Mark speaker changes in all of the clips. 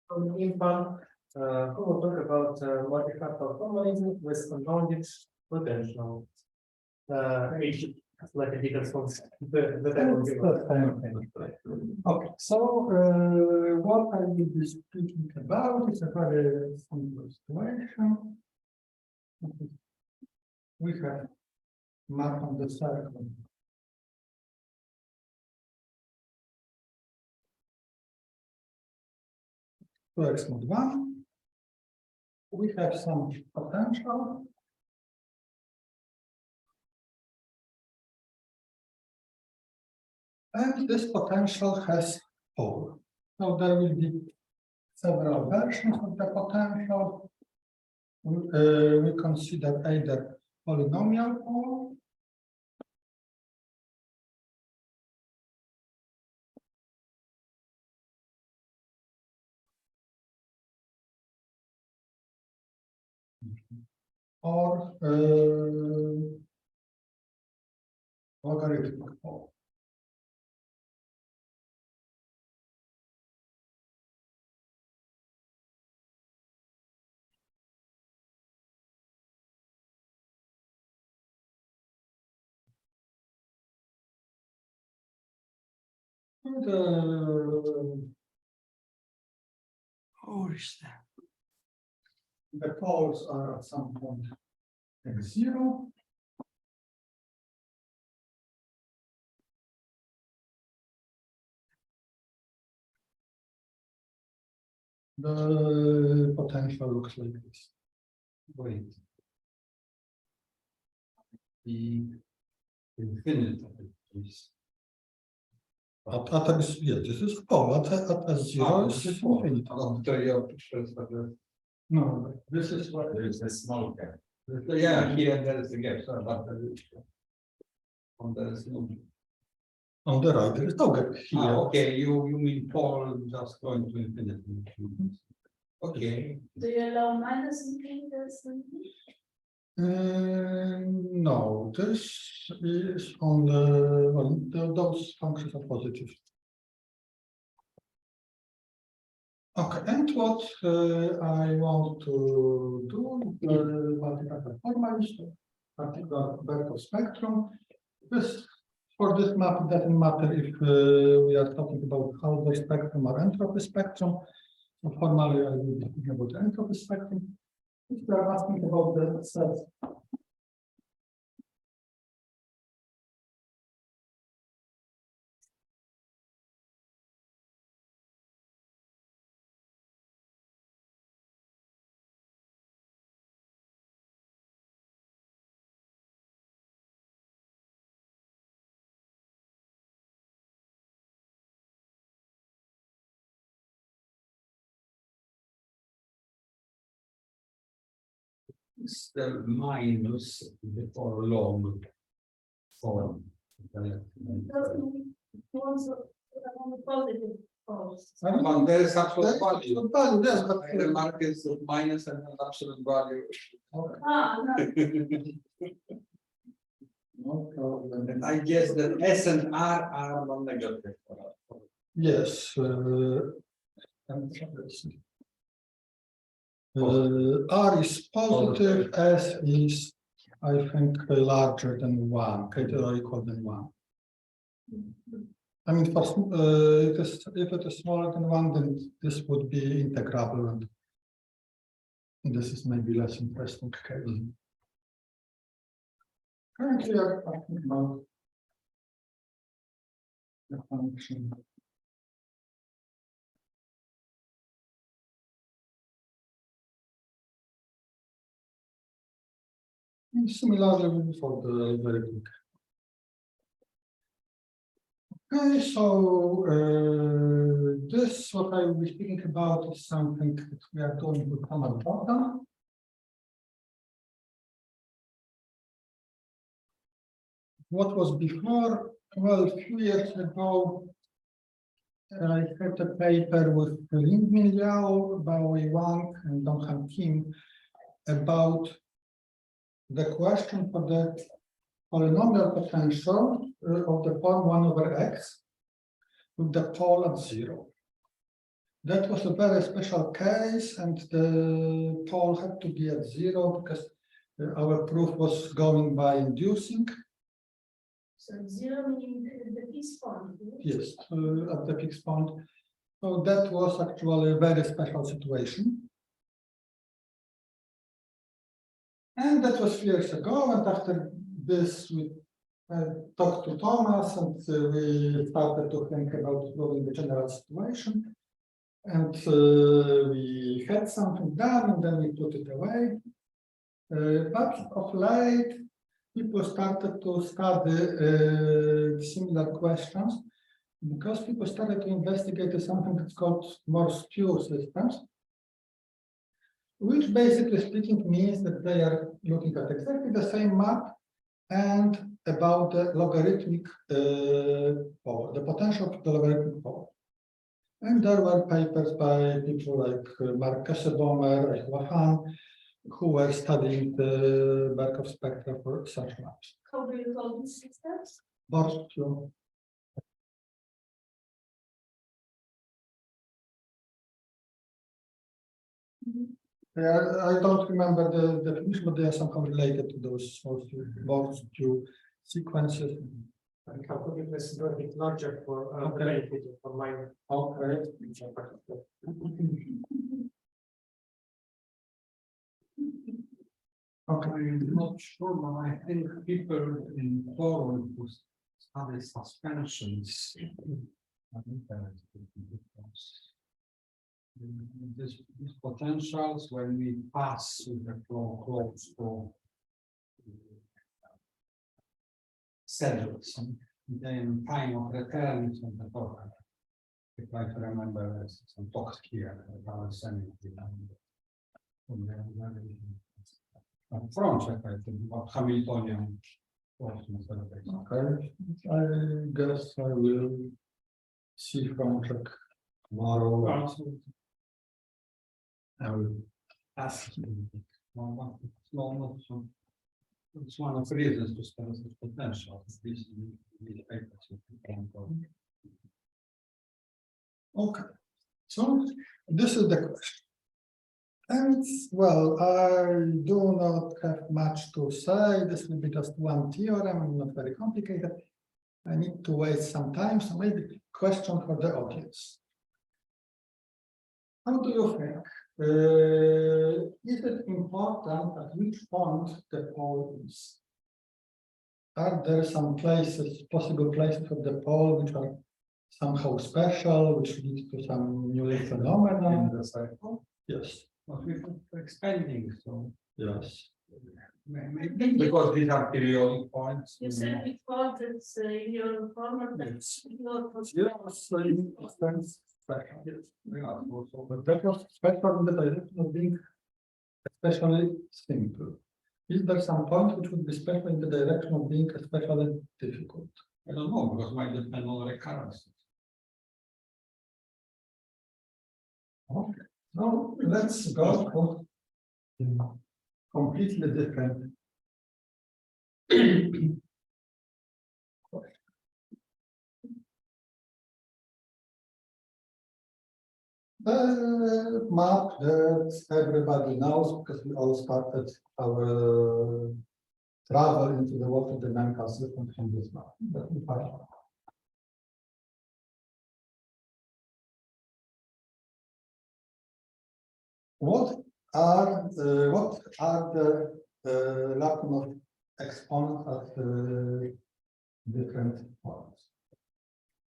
Speaker 1: From IMPAN, who will talk about multifractal formalism with unbounded potential. It's like a big response.
Speaker 2: Okay, so what I will be speaking about is a very simple situation. We have map on the circle. To x mod 1. We have some potential. And this potential has pole. So there will be several versions of the potential. We consider either polynomial pole, or logarithmic pole. The poles are at some point x0. The potential looks like this.
Speaker 3: Wait. The infinite is.
Speaker 2: At x, yeah, this is pole. At s0 is infinite. No, this is what
Speaker 3: There is a small gap. Yeah, here there is a gap, so but there is no.
Speaker 2: on the right. There is no gap here.
Speaker 3: Okay, you mean Paul just going to infinity. Okay.
Speaker 4: Do you allow minus indicators?
Speaker 2: No, this is on the, well, those functions are positive. Okay, and what I want to do, multifractal formalism, particular Birkhoff spectrum. This for this map, it doesn't matter if we are talking about Hauser spectrum or entropy spectrum. So formally, I will be talking about the entropy spectrum. If you are asking about the sets,
Speaker 3: It's the minus before long form.
Speaker 4: Positive poles.
Speaker 3: But there is absolute value.
Speaker 2: yes, but
Speaker 3: The mark is minus and an absolute value.
Speaker 2: no problem.
Speaker 3: And I guess that S and R are non-negative.
Speaker 2: Yes. R is positive, S is, I think, larger than 1, greater or equal than 1. I mean, for, if it is smaller than 1, then this would be integrable, and this is maybe less interesting case. Currently, I'm talking about the function. And similarly for the logarithmic. Okay, so this, what I will be speaking about, is something that we are doing with common bottom. What was before? Well, a few years ago, I had a paper with Michał, Wang, and Dongham Kim about the question for the polynomial potential of the form 1 over x with the pole at 0. That was a very special case, and the pole had to be at 0 because our proof was going by inducing.
Speaker 4: So 0 meaning the fixed point.
Speaker 2: Yes, at the fixed point. So that was actually a very special situation. And that was years ago, and after this we talked to Thomas, and we started to think about proving the general situation. And we had something done, and then we put it away. But of late, people started to study similar questions because people started to investigate something that's called more skew systems, which basically speaking means that they are looking at exactly the same map and about the logarithmic power, the potential of the logarithmic power. And there were papers by people like Mark Kesselbomer, like Wahan, who were studying the Birkhoff spectra for such maps.
Speaker 4: How do you call these systems?
Speaker 2: Borschu. I don't remember the definition, but they are somehow related to those Borschu sequences.
Speaker 1: And calculate this logic for
Speaker 2: Okay.
Speaker 1: benefit for mine.
Speaker 2: Okay. Okay.
Speaker 3: I'm not sure, but I think people in forum who study suspensions are interested in these potentials when we pass with the flow close to saddles, and then time of return is on the top. If I remember some talks here about sending from check, I think, about Hamiltonian.
Speaker 2: Okay. I guess I will see from check tomorrow. I will
Speaker 3: Ask him. It's one of the reasons to study the potential. These papers you can go.
Speaker 2: Okay, so this is the question. And well, I do not have much to say. This will be just one theorem, not very complicated. I need to waste some time, so maybe question for the audience. How do you think? Is it important at which point the pole is? Are there some places, possible places of the pole which are somehow special, which leads to some new phenomena?
Speaker 3: In the cycle?
Speaker 2: Yes.
Speaker 3: But we're expanding, so
Speaker 2: Yes.
Speaker 3: maybe because these are periodic points.
Speaker 4: You said before that in your former
Speaker 2: Yes.
Speaker 4: your
Speaker 2: Yes, so in a sense, special. Yes.
Speaker 3: Yeah, also,
Speaker 2: But that was special in the direction of being especially simple. Is there some point which would be special in the direction of being especially difficult?
Speaker 3: I don't know, because it might depend on recurrence.
Speaker 2: Okay. Now let's go for completely different. The map that everybody knows because we all started our travel into the water dynamical system from this map. Let me find out. What are the Lyapunov exponents at different points?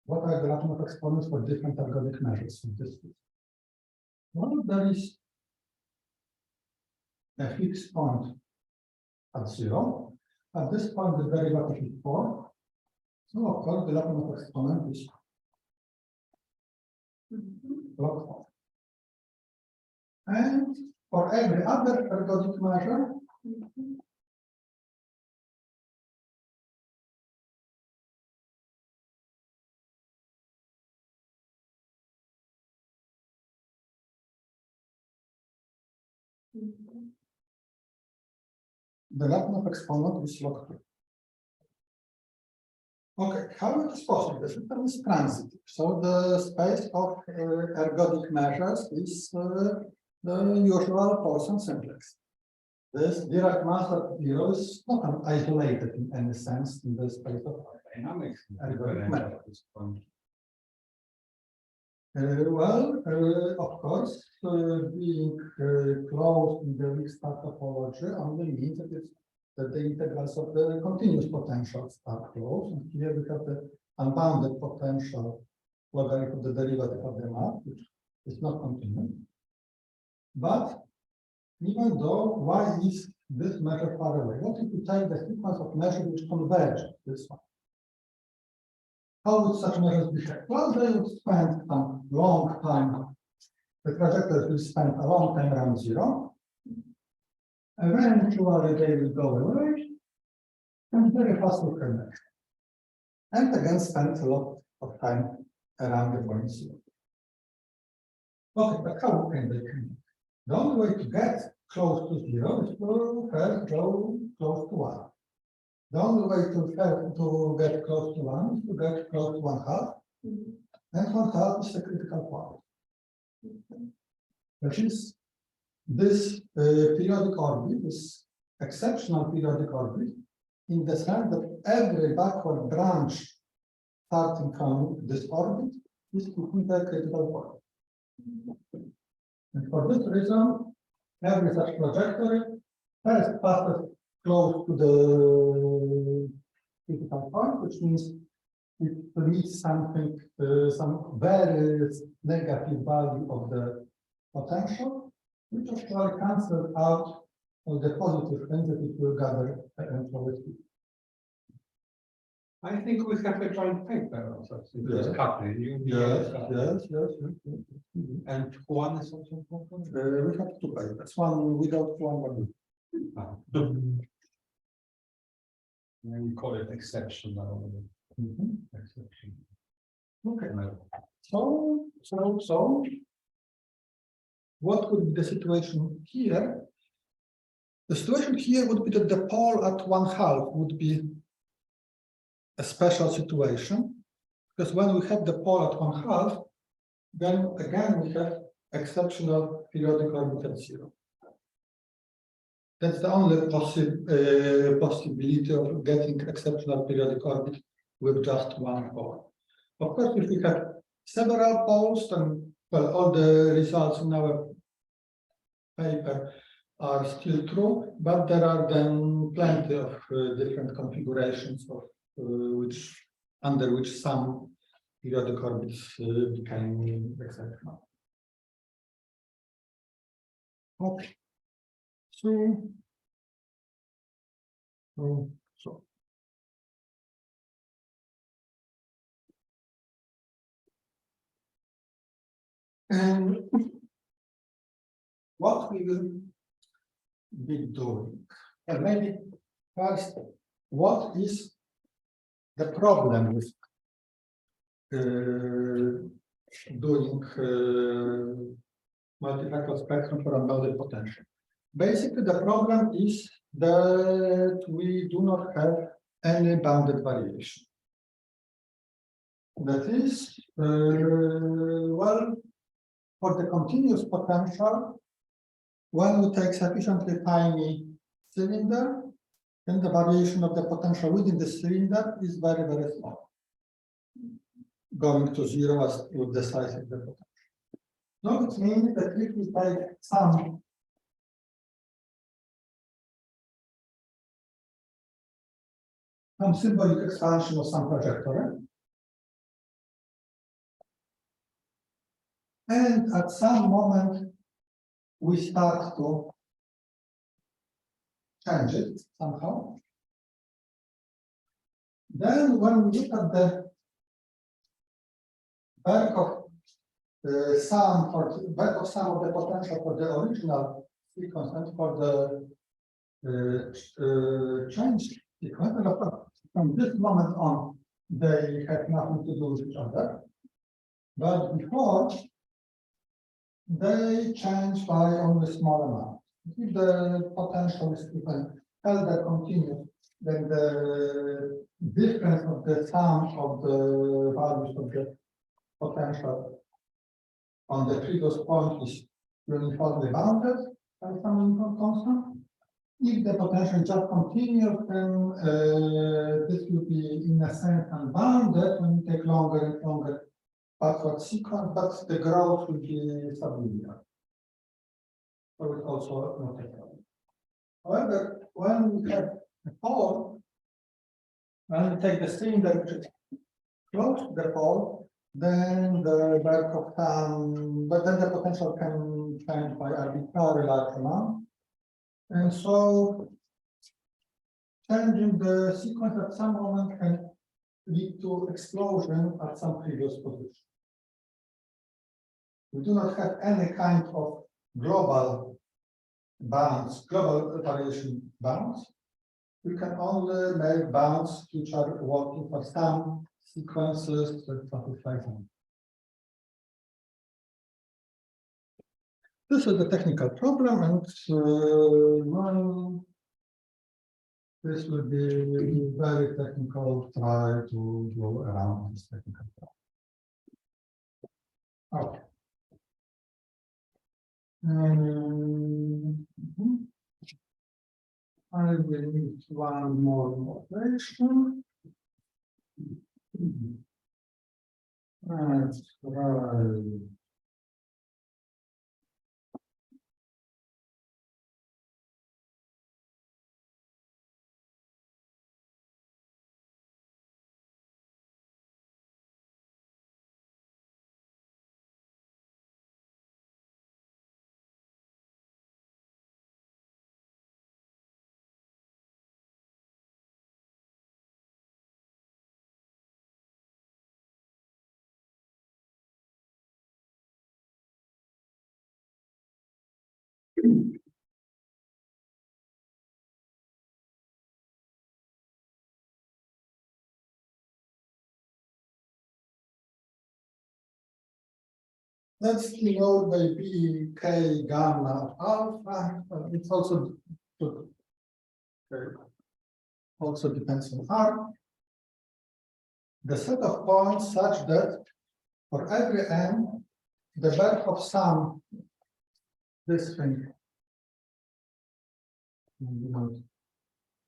Speaker 2: What are the Lyapunov exponents for different algorithmic measures of this? Well, there is a fixed point at 0. At this point, the derivative is 4. So, of course, the Lyapunov exponent is log 4. And for every other ergodic measure, the Lyapunov exponent is log 2. Okay, how it is possible? The system is transitive, so the space of ergodic measures is the usual Poisson simplex. This Dirac mass of zero is not isolated in any sense in the space of
Speaker 3: Dynamics.
Speaker 2: ergodic measures.
Speaker 3: At this point.
Speaker 2: Of course, being closed in the Weak-Star topology only means that the integrals of the continuous potentials are closed. And here we have the unbounded potential logarithm of the derivative of the map, which is not continuous. But even though, why is this measure far away? What if we take the sequence of measures which converge this one? How would such measures behave? Well, they would spend some long time. The trajectories will spend a long time around zero. Eventually, they will go away and very fast will connect. And again, spend a lot of time around the point zero. Okay, but how can they connect? The only way to get close to zero is to first go close to one. The only way to get close to one is to get close to 1/2, and 1/2 is the critical point. Which is this periodic orbit, this exceptional periodic orbit, in the sense that every backward branch starting from this orbit is within the critical point. And for this reason, every such trajectory first passes close to the critical point, which means it reaches something, some very negative value of the potential, which actually cancels out all the positive things that it will gather eventually.
Speaker 3: I think we have a joint paper also.
Speaker 2: Yes. Yes.
Speaker 3: And one is also important.
Speaker 2: We have two papers, one without one with.
Speaker 3: And we call it exceptional. Exception.
Speaker 2: Okay. So, what would be the situation here? The situation here would be that the pole at 1/2 would be a special situation, because when we have the pole at 1/2, then again we have exceptional periodic orbit at zero. That's the only possibility of getting exceptional periodic orbit with just one pole. Of course, if we have several poles, then well, all the results in our paper are still true, but there are then plenty of different configurations of under which some periodic orbits became exceptional. Okay. So. And what we will be doing, and maybe first, what is the problem with doing multifractal spectrum for unbounded potential? Basically, the problem is that we do not have any bounded variation. That is, well, for the continuous potential, when we take sufficiently tiny cylinder, then the variation of the potential within the cylinder is very, very small, going to zero as with the size of the potential. So it means that if we take some symbolic expansion of some trajectory, and at some moment we start to change it somehow. Then when we look at the Birkhoff sum of the potential for the original sequence and for the change sequence, and of course, from this moment on, they have nothing to do with each other. But before, they change by only small amount. If the potential is even held that continuous, then the difference of the sum of the values of the potential on the previous point is uniformly bounded by some input constant. If the potential just continues, then this will be in a sense unbounded when you take longer and longer backward sequence, but the growth will be sublinear. So it's also not a problem. However, when we have a pole, when we take the string that is close to the pole, then the Birkhoff sum, but then the potential can change by arbitrary large amount. And so changing the sequence at some moment can lead to explosion at some previous position. We do not have any kind of global bounds, global variation bounds. We can only make bounds which are working for some sequences that satisfy them. This is the technical problem, and this will be very technical. Try to go around this technical problem. Okay. I will need one more notation. Let's try. Let's denote by B, K, gamma, alpha. It's also depends on R. The set of points such that for every n, the Birkhoff sum, this thing,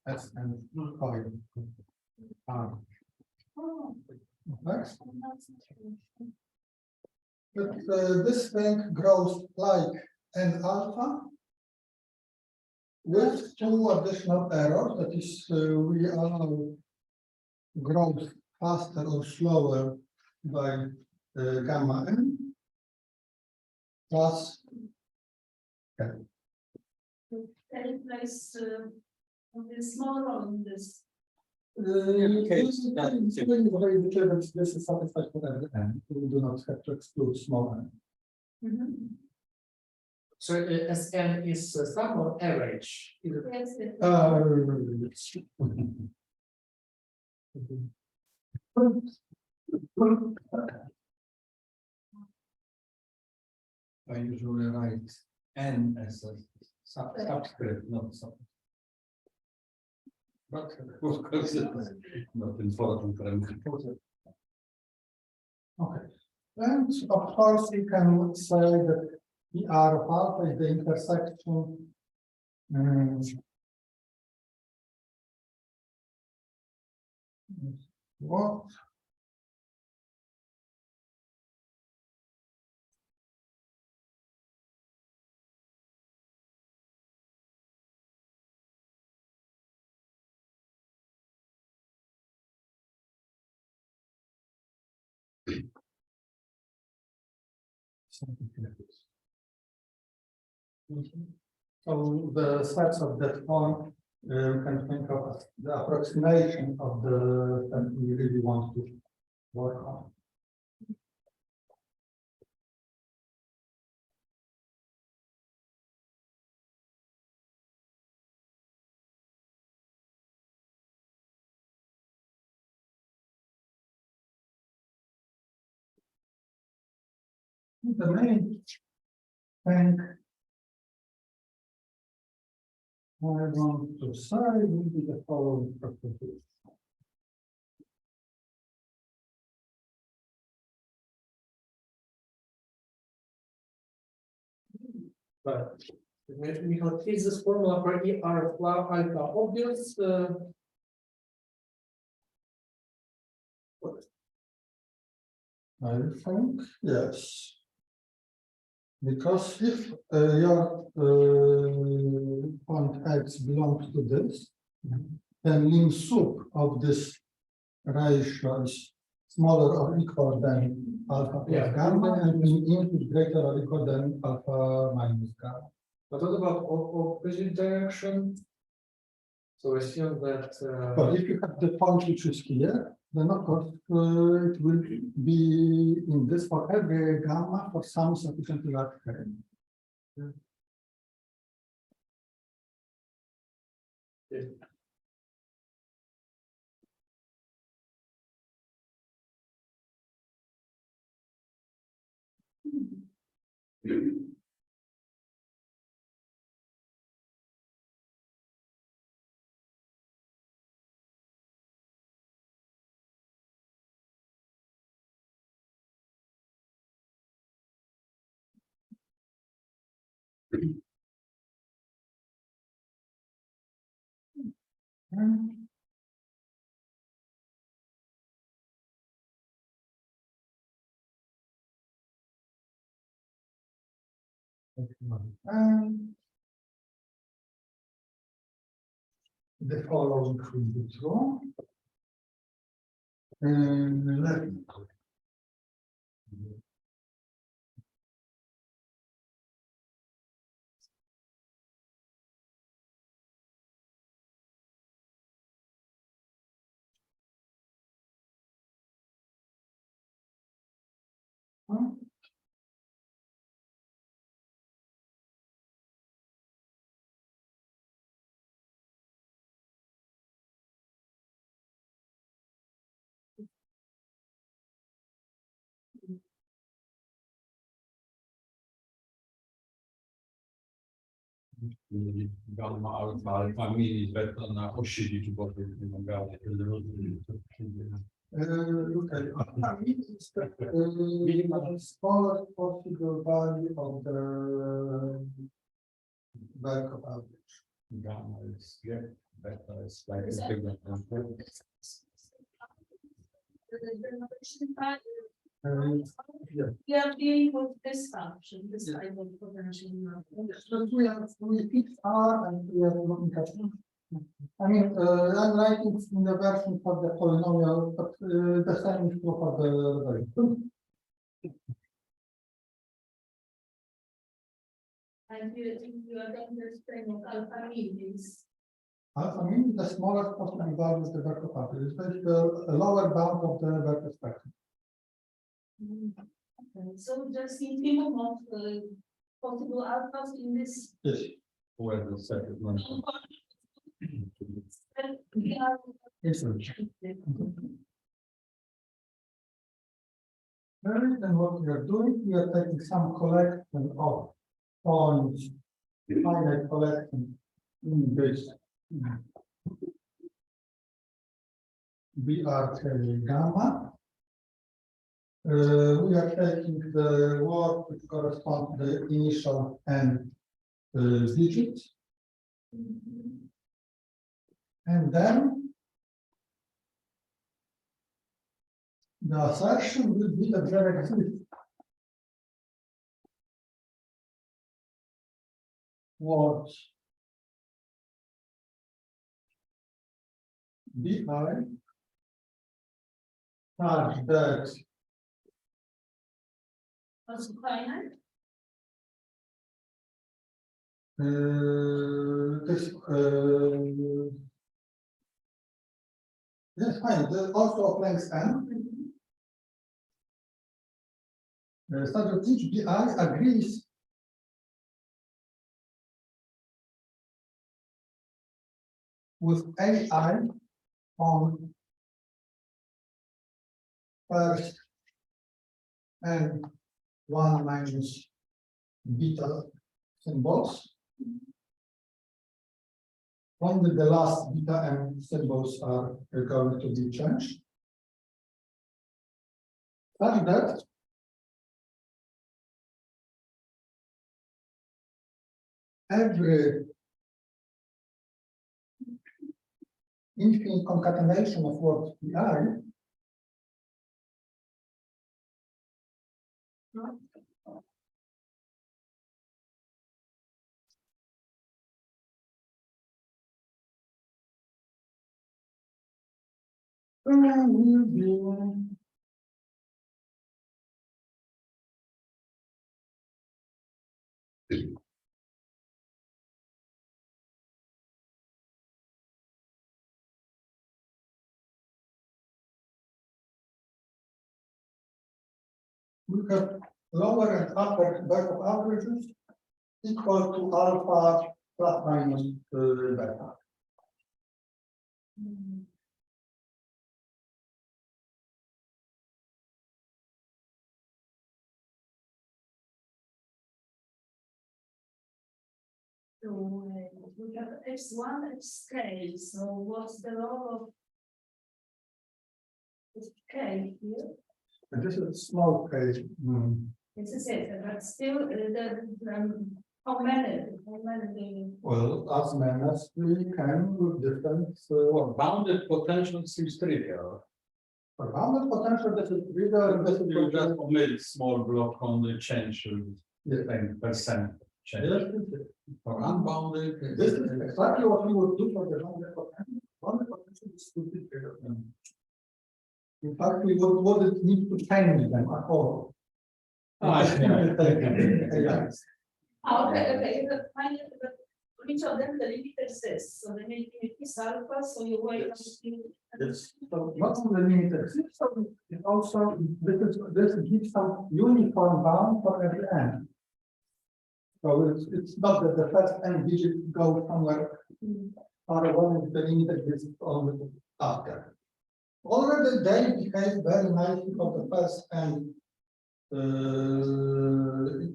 Speaker 2: S and R. Next. But this thing grows like n alpha with two additional errors. That is, we allow growth faster or slower by gamma n plus
Speaker 4: Can you place a small role in this?
Speaker 2: This is satisfied for every n. We do not have to exclude small n.
Speaker 1: So Sn is sum or average? Is it-
Speaker 4: Yes, it-
Speaker 3: I usually write N as a subscript, not sub. But of course, it's not important for them.
Speaker 2: Okay. And of course, you can say that the R of alpha is the intersection. What? Something like this. So the sets of that form can think of as the approximation of the that we really want to work on. The main thing want to say will be the following proposition.
Speaker 1: But Michał, is this formula for ER alpha obvious?
Speaker 2: I think yes. Because if your point X belongs to this, then lim sup of this ratio is smaller or equal than alpha plus
Speaker 1: Yeah.
Speaker 2: gamma, and lim int is greater or equal than alpha minus gamma.
Speaker 1: But what about opposite direction? So assume that.
Speaker 2: But if you have the point which is here, then of course it will be in this for every gamma for some sufficiently large scale.
Speaker 1: Yeah.
Speaker 2: And the following will be true. And let me.
Speaker 3: Gamma alfa mini better na osi liczbowej wymaganej.
Speaker 2: Look at the smallest possible value of the Birkhoff average.
Speaker 3: Gamma is better is slightly bigger than
Speaker 2: Yeah.
Speaker 4: We are dealing with this function, this type of potential.
Speaker 2: So we fix R and we are looking at. I mean, I'm writing in the version for the polynomial, but the same is true for the logarithm.
Speaker 4: And you are going to explain what alpha means.
Speaker 2: Alpha means the smallest possible value of the Birkhoff average. It's basically the lower bound of the Birkhoff spectrum.
Speaker 4: Okay, so just thinking of possible alphas in this.
Speaker 2: Yes.
Speaker 3: where the second one.
Speaker 2: Yes. And what we are doing, we are taking some collection of points, finite collection in this BRK gamma. We are taking the word which corresponds to the initial n digits. And then the assertion will be that there exists words BI such that
Speaker 4: Also finite.
Speaker 2: This yes, fine. There's also of length n. Such that each BI agrees with AI on first and 1 minus beta symbols. only the last beta m symbols are going to be changed. Such that every infinite concatenation of words pi will be we have lower and upper Birkhoff averages equal to alpha plus minus beta.
Speaker 4: So we have x1 xk. So what's the role of k here?
Speaker 2: And this is a small case.
Speaker 4: This is it, but still how many?
Speaker 2: Well, as many as we can with different.
Speaker 3: Well, bounded potential seems trivial.
Speaker 2: For bounded potential, this is bigger. This is
Speaker 3: You just omit small block on the change to
Speaker 2: yes.
Speaker 3: 10% change.
Speaker 2: Yes,
Speaker 3: For unbounded,
Speaker 2: this is exactly what we would do for the bounded potential. Bounded potential is too big. In fact, we wouldn't need to change them at all.
Speaker 3: Yes.
Speaker 4: Okay, but finally, but which of them the limit exists? So the limit is alpha, so you wait until.
Speaker 2: Yes. So not only limit exists, so it also this gives some uniform bound for every n. So it's not that the first n digit goes somewhere far away and the limit exists only after. Already they behave very nicely for the first n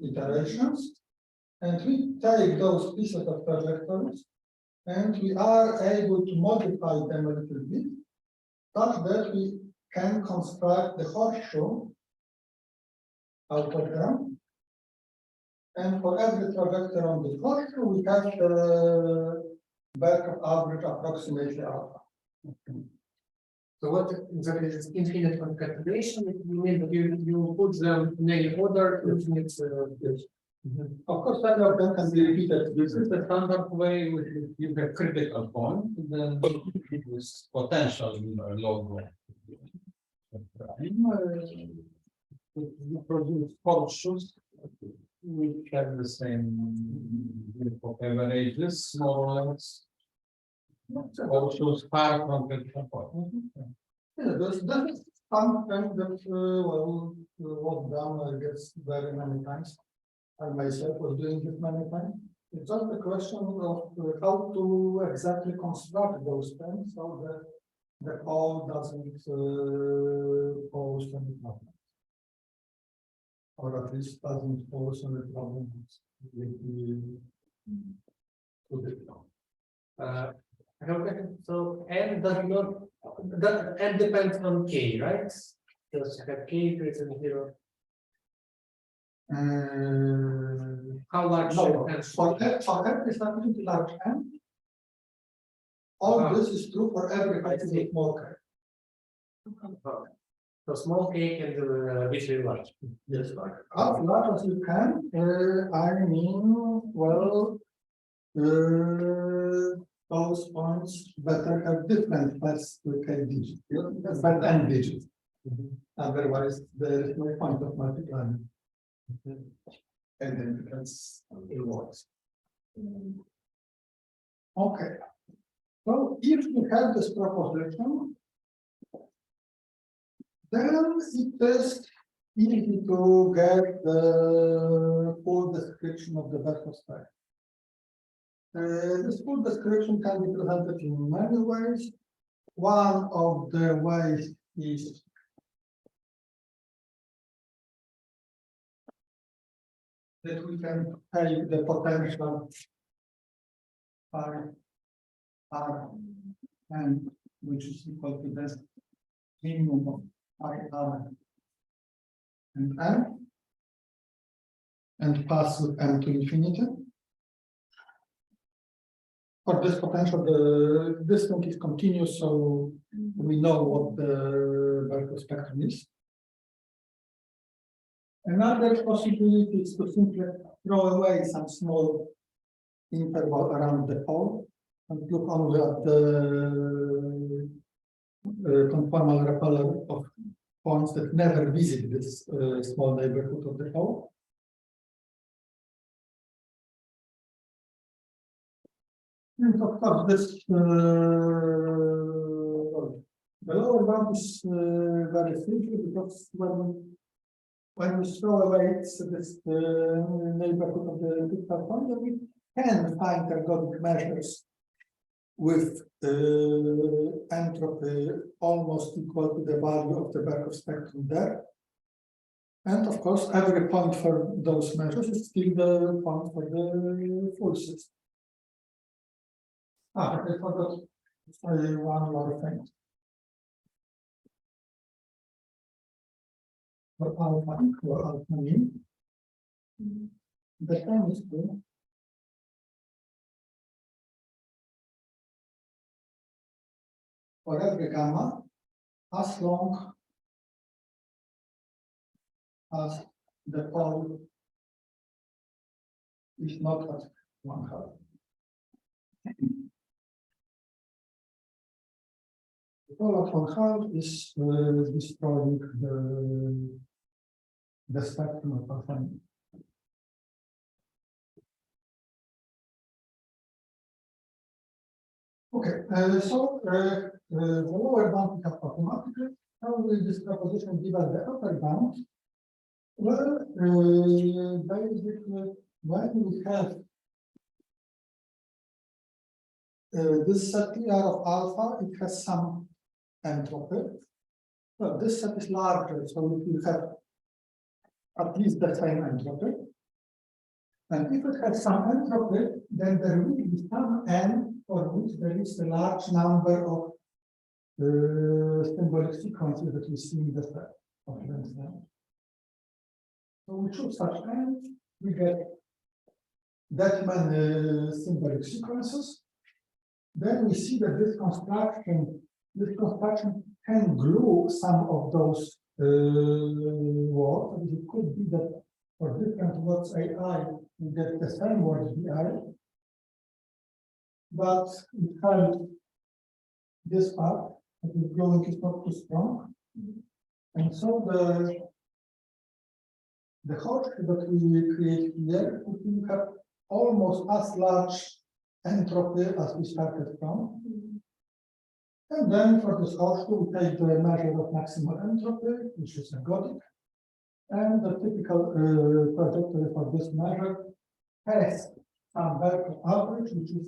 Speaker 2: iterations, and we take those pieces of trajectories and we are able to modify them a little bit such that we can construct the horseshoe out of them. And for every trajectory on the horseshoe, we have the Birkhoff average approximately alpha.
Speaker 1: So what exactly is infinite concatenation? You mean that you put them in any order, infinite? Yes.
Speaker 2: Of course, some of them can be repeated.
Speaker 3: This is the standard way with you have critical point, then it is potential log. You produce horseshoes which have the same group of averages, more or less. Horseshoes far from critical point.
Speaker 2: Yeah, that is something that was done, I guess, very many times. I myself was doing it many times. It's just a question of how to exactly construct those things so that the code doesn't pose any problems. Or at least doesn't pose any problems with the
Speaker 1: So n does not that n depends on k, right? Because you have k greater than 0. How large?
Speaker 2: No,
Speaker 1: n?
Speaker 2: for every sufficiently large n, all this is true for every sufficiently small k.
Speaker 1: So small k can do which very large.
Speaker 2: Yes, like as large as you can. I mean, well, those points better have different first k digits, but n digits. Otherwise, there is no point of multiplying. And then becomes rewards. Okay. So if we have this proposition, then it is easy to get the full description of the Birkhoff spectrum. This full description can be presented in many ways. One of the ways is that we can take the potential R n, which is equal to this minimum of I R and n, and pass with n to infinity. For this potential, this thing is continuous, so we know what the Birkhoff spectrum is. Another possibility is to simply throw away some small interval around the pole and look only at the conformal repeller of points that never visit this small neighborhood of the pole. And of course, this the lower bound is very simple because when we throw away this neighborhood of the picture point, we can find ergodic measures with entropy almost equal to the value of the Birkhoff spectrum there. And of course, every point for those measures is still the point for the full system. I forgot to say one more thing. For alpha equal alpha mean, the time is true. For every gamma, as long as the pole is not at 1/2. The pole at 1/2 is destroying the spectrum of alpha. Okay, so the lower bound we have automatically. How will this proposition give us the upper bound? Well, basically, when we have this set R of alpha, it has some entropy. Well, this set is larger, so it will have at least the same entropy. And if it has some entropy, then there will be some n for which there is a large number of symbolic sequences that we see in the set of length. So we choose such n, we get that many symbolic sequences. Then we see that this construction can glue some of those words. It could be that for different words AI, we get the same word BI, but it held this part, but the gluing is not too strong. And so the host that we create here will have almost as large entropy as we started from. And then for this host, we take the measure of maximal entropy, which is ergodic. And the typical trajectory for this measure has some Birkhoff average, which is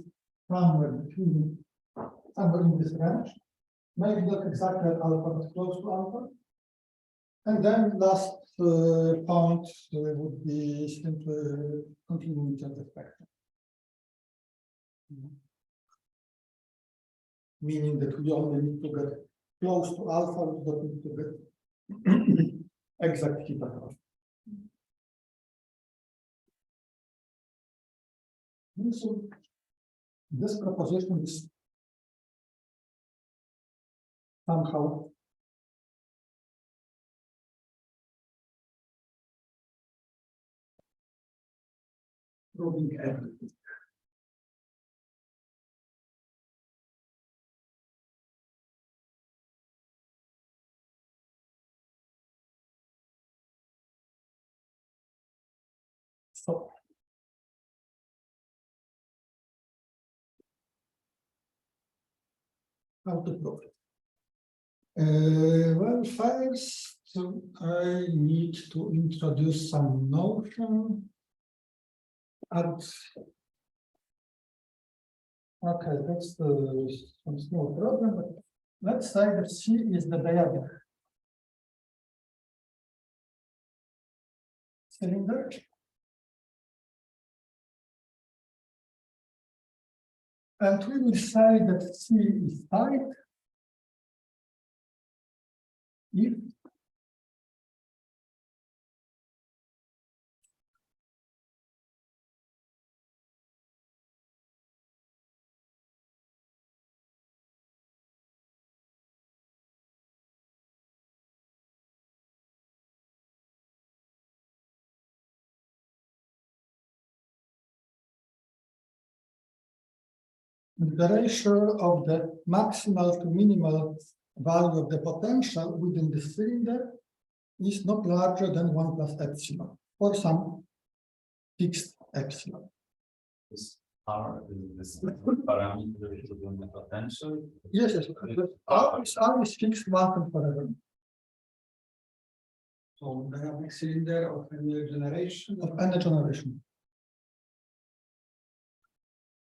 Speaker 2: somewhere in this range. Maybe not exactly at alpha, but close to alpha. And then last point would be simply continuity of the spectrum. Meaning that we only need to get close to alpha, we don't need to get exact theta alpha. So this proposition is somehow proving everything. So how to prove it? Well, first I need to introduce some notion. And okay, that's some small problem, but let's say that C is the diagonal cylinder. And we will say that C is tight if the ratio of the maximal to minimal value of the potential within the cylinder is not larger than 1 plus epsilon for some fixed epsilon.
Speaker 5: This R is this parameter is the potential.
Speaker 2: Yes, yes. R is fixed once and forever.
Speaker 3: So dynamic cylinder of any generation.
Speaker 2: Of any generation.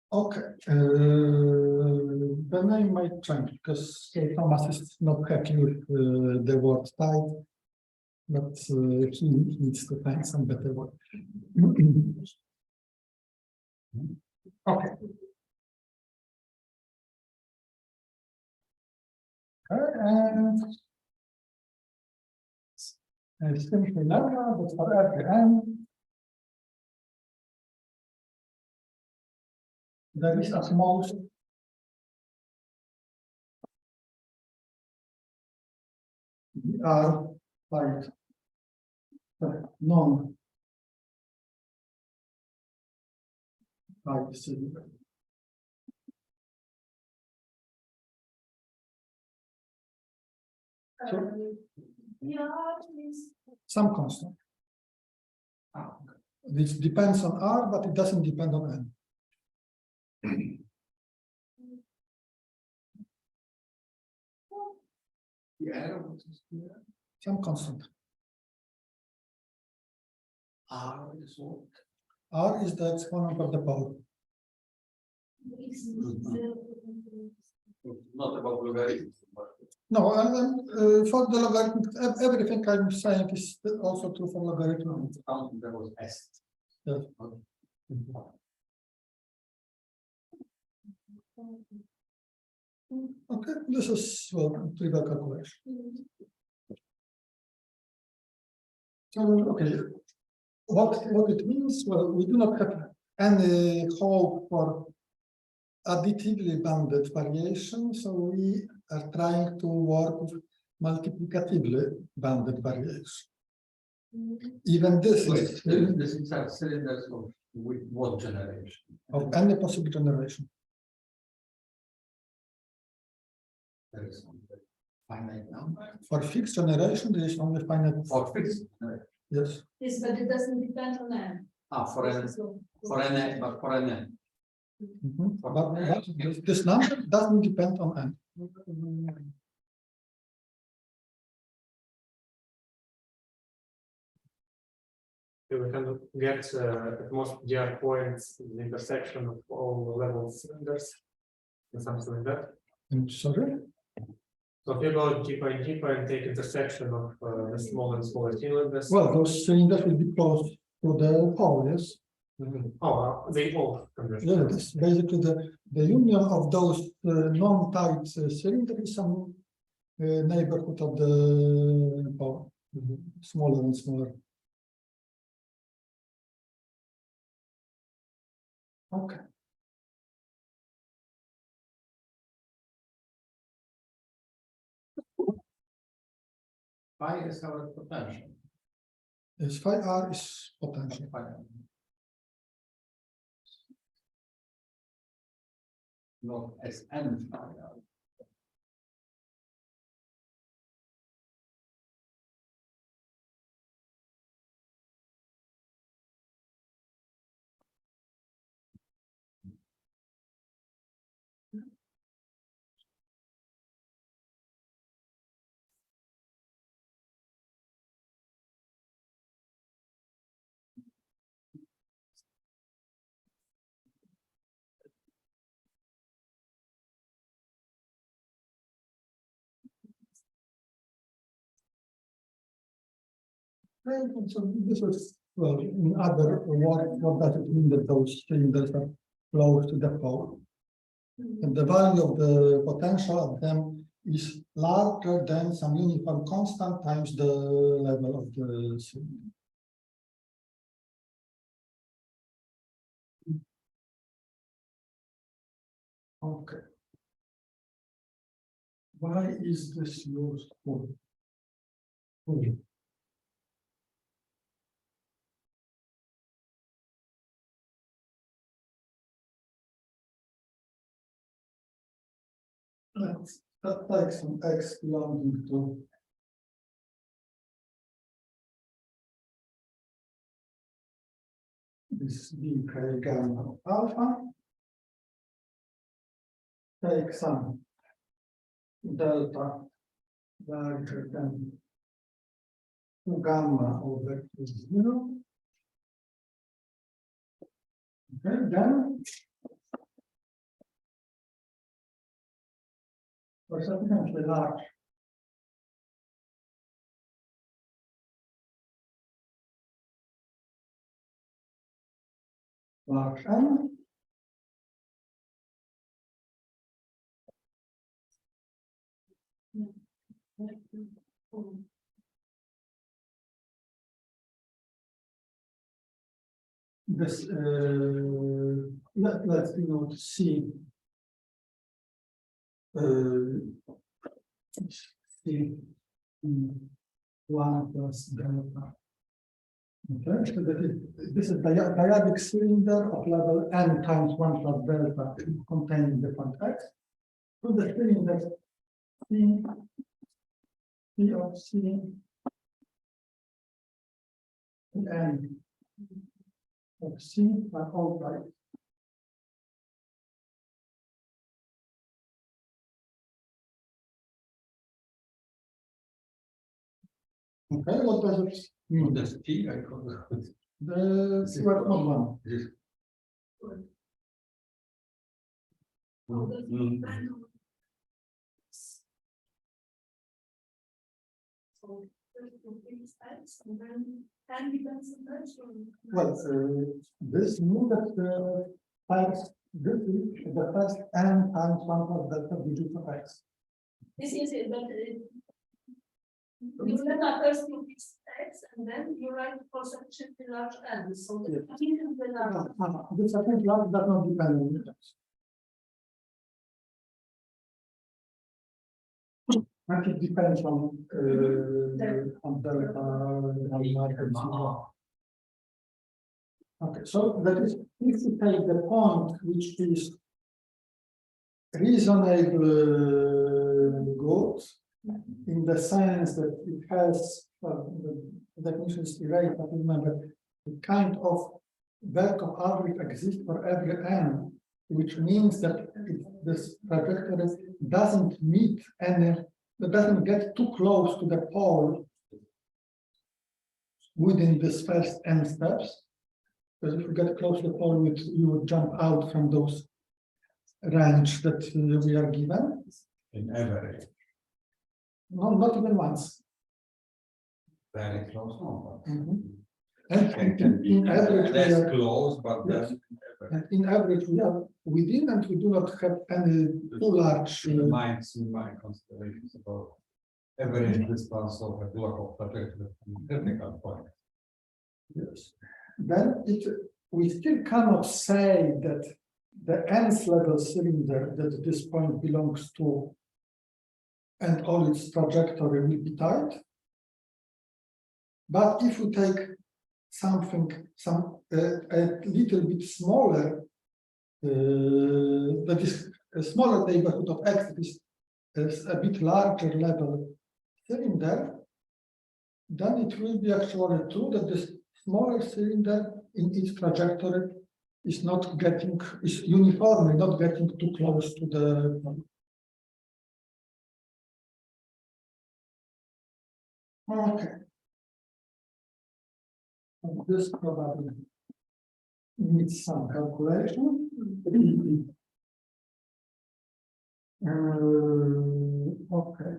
Speaker 2: Okay, the name might change because Thomas is not happy with the word tight, but he needs to find some better word. Okay. And simply now, but for every n, there is at most are like non cylinder.
Speaker 4: Yeah, please.
Speaker 2: Some constant. This depends on R, but it doesn't depend on N.
Speaker 3: Yeah.
Speaker 2: Some constant.
Speaker 3: R is what?
Speaker 2: R is the exponent of the power.
Speaker 5: Not about logarithms, but
Speaker 2: No, for the logarithm, everything I'm saying is also true for logarithm.
Speaker 5: counting that was S.
Speaker 2: Yes. Okay, this is well, trivial calculation. So, okay, what it means? Well, we do not have any hope for additively bounded variation, so we are trying to work with multiplicatively bounded variation. Even this is
Speaker 3: This is a cylinders of with what generation?
Speaker 2: of any possible generation.
Speaker 3: There is only finite number.
Speaker 2: For fixed generation, there is only finite.
Speaker 3: For fixed.
Speaker 2: Yes.
Speaker 4: Yes, but it doesn't depend on them.
Speaker 3: For n, but for n.
Speaker 2: Mhm. But this number doesn't depend on n.
Speaker 1: We can get at most DR points the intersection of all level cylinders and something like that.
Speaker 2: I'm sorry.
Speaker 1: So if you go deeper and deeper and take intersection of the smaller and smaller cylinders.
Speaker 2: Well, those cylinders will be close to the pole, yes.
Speaker 1: Oh, they all converge.
Speaker 2: Yeah, that's basically the union of those non-tight cylinders is some neighborhood of the pole, smaller and smaller. Okay.
Speaker 3: Phi is our potential.
Speaker 2: Yes, phi r is potential.
Speaker 3: Not as n phi r.
Speaker 2: And so this is, well, in other, what does it mean that those cylinders are close to the pole? And the value of the potential of them is larger than some uniform constant times the level of the cylinder. Okay. Why is this useful? Let's take some x belonging to this bk gamma of alpha. Take some delta larger than 2 gamma over 0. Okay, then for sufficiently large n, this let's denote C C 1 plus delta. Okay, so that is, this is dyadic cylinder of level n times 1 plus delta containing different x. So the cylinder C of C n of C are all right. Okay, what does it mean?
Speaker 3: That's T, I call it.
Speaker 2: The square of 1.
Speaker 4: So there's two things, and then 10 depends on that.
Speaker 2: Well, this means that the first, this is the first n times 1 plus delta digit of x.
Speaker 4: This is it, but you let others to fix x, and then you write for sufficiently large n. So the sufficiently large.
Speaker 2: The second large does not depend on the x. And it depends on delta and market. Okay, so that is, if you take the point which is reasonably good, in the sense that it has, the definition is erased, but remember, the kind of Birkhoff average exists for every n, which means that this trajectory doesn't meet any, it doesn't get too close to the pole within this first n steps. Because if you get close to the pole, you would jump out from those range that we are given.
Speaker 3: In average,
Speaker 2: No, not even once.
Speaker 3: very close, no.
Speaker 2: And in average, we
Speaker 3: Less
Speaker 2: are,
Speaker 3: close, but
Speaker 2: yes.
Speaker 3: then
Speaker 2: and in average, we are within, and we do not have any too large.
Speaker 3: in my considerations about average distance of a block of trajectory from technical point.
Speaker 2: Yes. Then we still cannot say that the nth level cylinder that this point belongs to and all its trajectory will be tight. But if we take something, a little bit smaller, that is a smaller neighborhood of x, that is a bit larger level cylinder, then it will be actually true that this smaller cylinder in its trajectory is not getting, is uniformly not getting too close to the point. Okay. And this probably needs some calculation. Okay.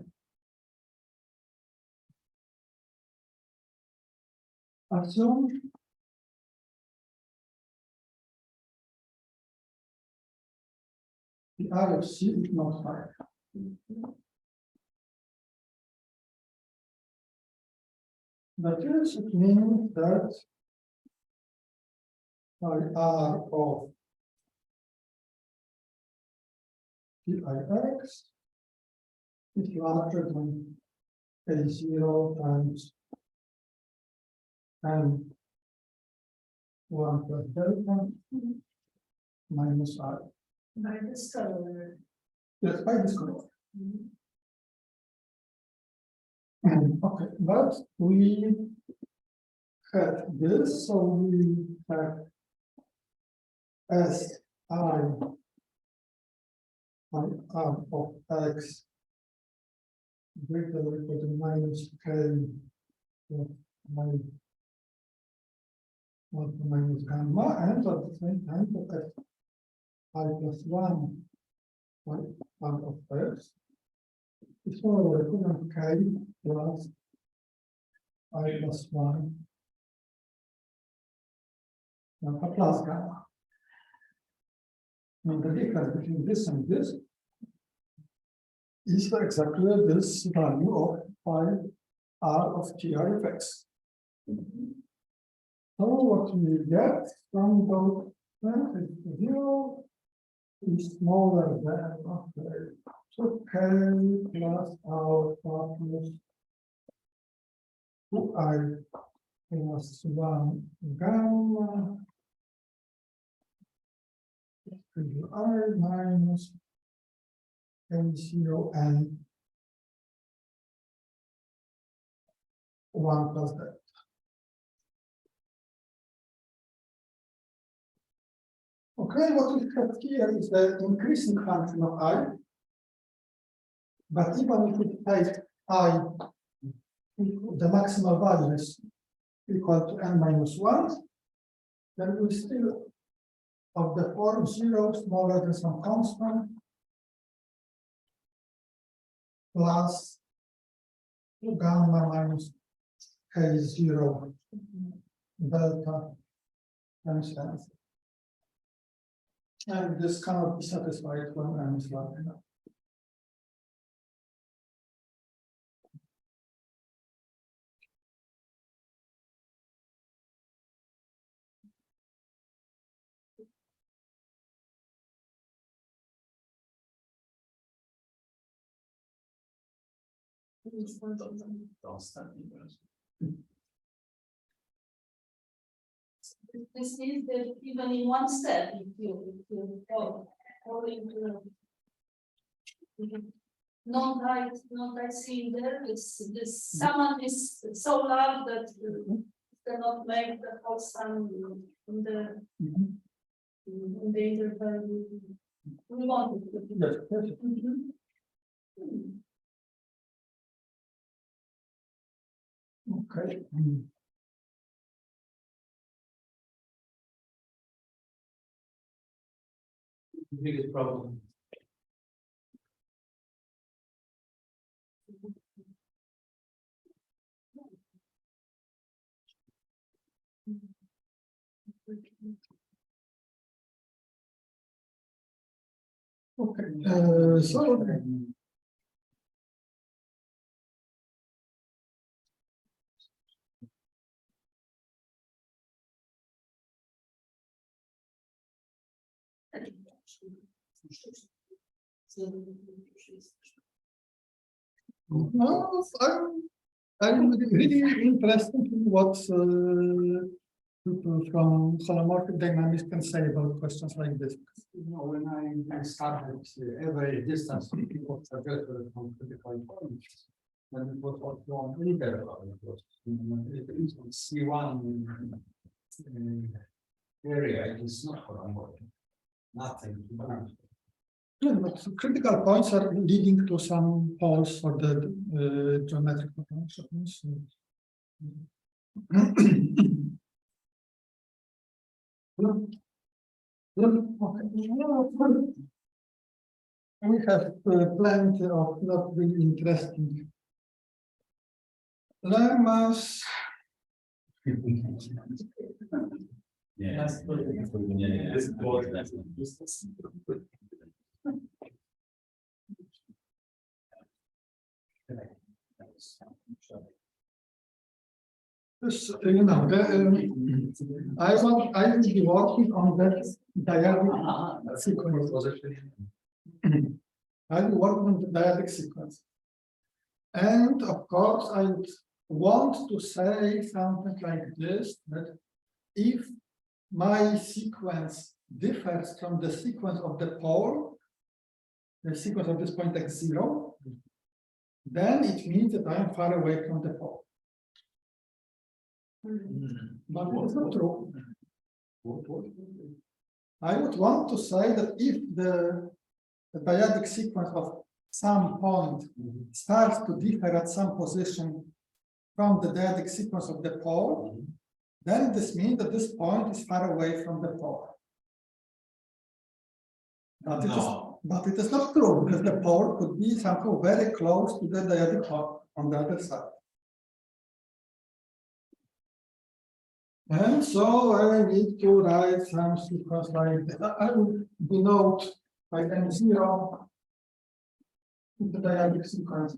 Speaker 2: Assume the I of C is not high. That is, it means that R of Tix is larger than A0 times M1 plus delta minus I.
Speaker 4: By this color.
Speaker 2: Yes, by this color. Okay, but we had this, so we have S I R of X greater than or equal to minus K of minus gamma, and at the same time that I plus 1 out of X is more equivalent K plus I plus 1 plus gamma. And the difference between this and this is exactly this value of phi R of T I of X. So what we get from those is 0 is smaller than so K plus alpha plus 2I plus 1 gamma I minus A0 and 1 plus that. Okay, what we have here is the increasing function of I. But even if we take I, the maximal value is equal to n minus 1, then we still of the form 0 smaller than some constant plus gamma minus K0 delta times n. And this cannot be satisfied when n is large enough.
Speaker 4: This means that even in one step, if you go into not cylinder, this summon is so large that cannot make the whole sum in the interval we want it to be.
Speaker 2: Yes, yes. Okay.
Speaker 3: Biggest problem.
Speaker 2: Okay, so no, I'm really interested in what people from holomorphic dynamics can say about questions like this.
Speaker 3: You know, when I started every distance people trajectory from critical points, and it was also on interval. It was C1 area. It is not holomorphic. Nothing to do.
Speaker 2: Yeah, but critical points are leading to some poles for the geometric functions. We have plenty of not really interesting lemmas.
Speaker 5: Yes.
Speaker 2: This, you know, I will be working on that dyadic sequence. I will work on the dyadic sequence. And of course, I would want to say something like this, that if my sequence differs from the sequence of the pole, the sequence of this point x0, then it means that I am far away from the pole. But it is not true. I would want to say that if the dyadic sequence of some point starts to differ at some position from the dyadic sequence of the pole, then this means that this point is far away from the pole. But it is not true, because the pole could be somehow very close to the dyadic point on the other side. And so I need to write some sequence like that. I will denote by M0 the dyadic sequence.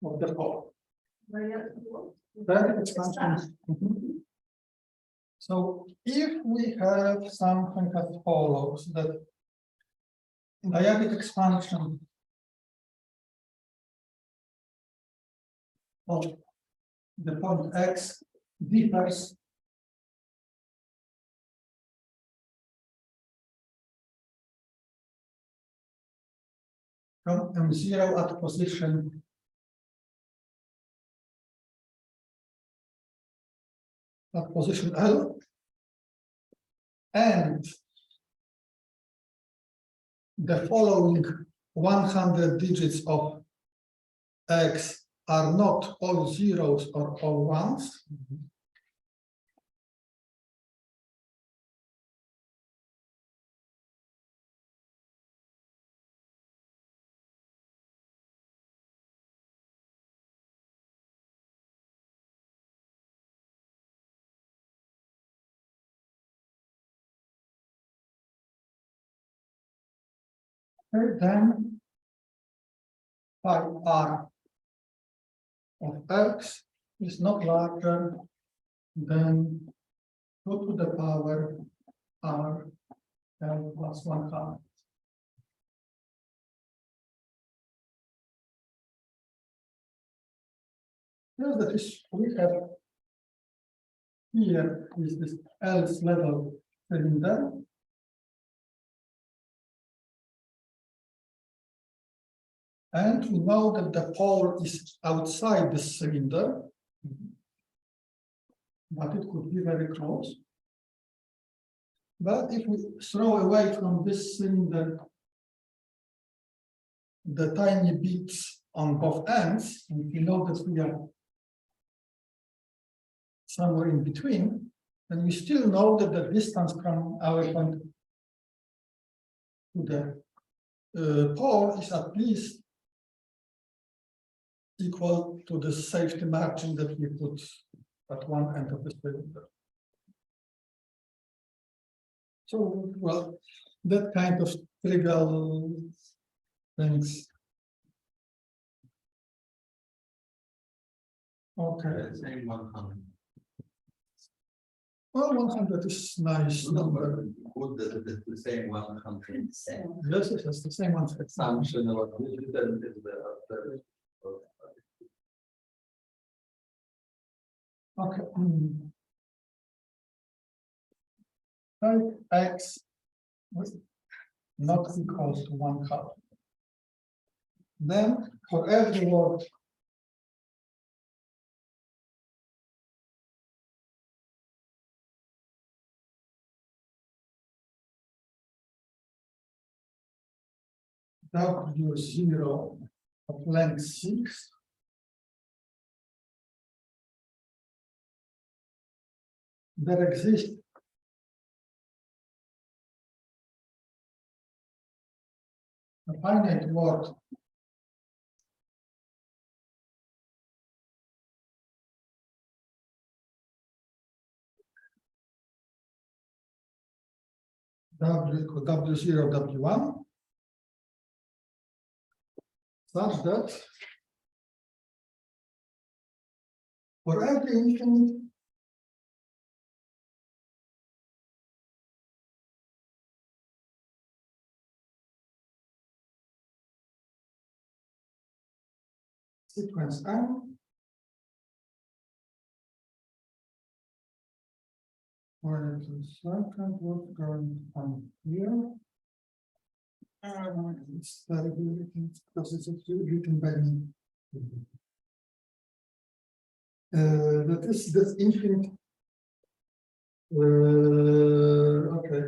Speaker 2: Of the pole. Dyadic expansion. So if we have something that follows, that dyadic expansion of the point x differs from M0 at position L, and the following 100 digits of x are not all zeros or all ones. Okay, then phi r of x is not larger than 2 to the power r L plus 100. Yes, that is, we have here is this L's level cylinder. And we know that the pole is outside the cylinder, but it could be very close. But if we throw away from this cylinder the tiny bits on both ends, and we know that we are somewhere in between, then we still know that the distance from our point to the pole is at least equal to the safety margin that we put at one end of the cylinder. So, well, that kind of trivial things. Okay.
Speaker 5: Saying 100.
Speaker 2: Well, 100 is nice number.
Speaker 5: Would the same 100
Speaker 2: Yes, it's the same one.
Speaker 5: assumption about digital is the
Speaker 2: Okay. Type x was not equal to 100. Then for every word W0 of length 6, there exists a finite word W0, W1, such that for every infinite sequence M, wait a second, what's going on here? It's very written because it's written by me. That is this infinite. Okay.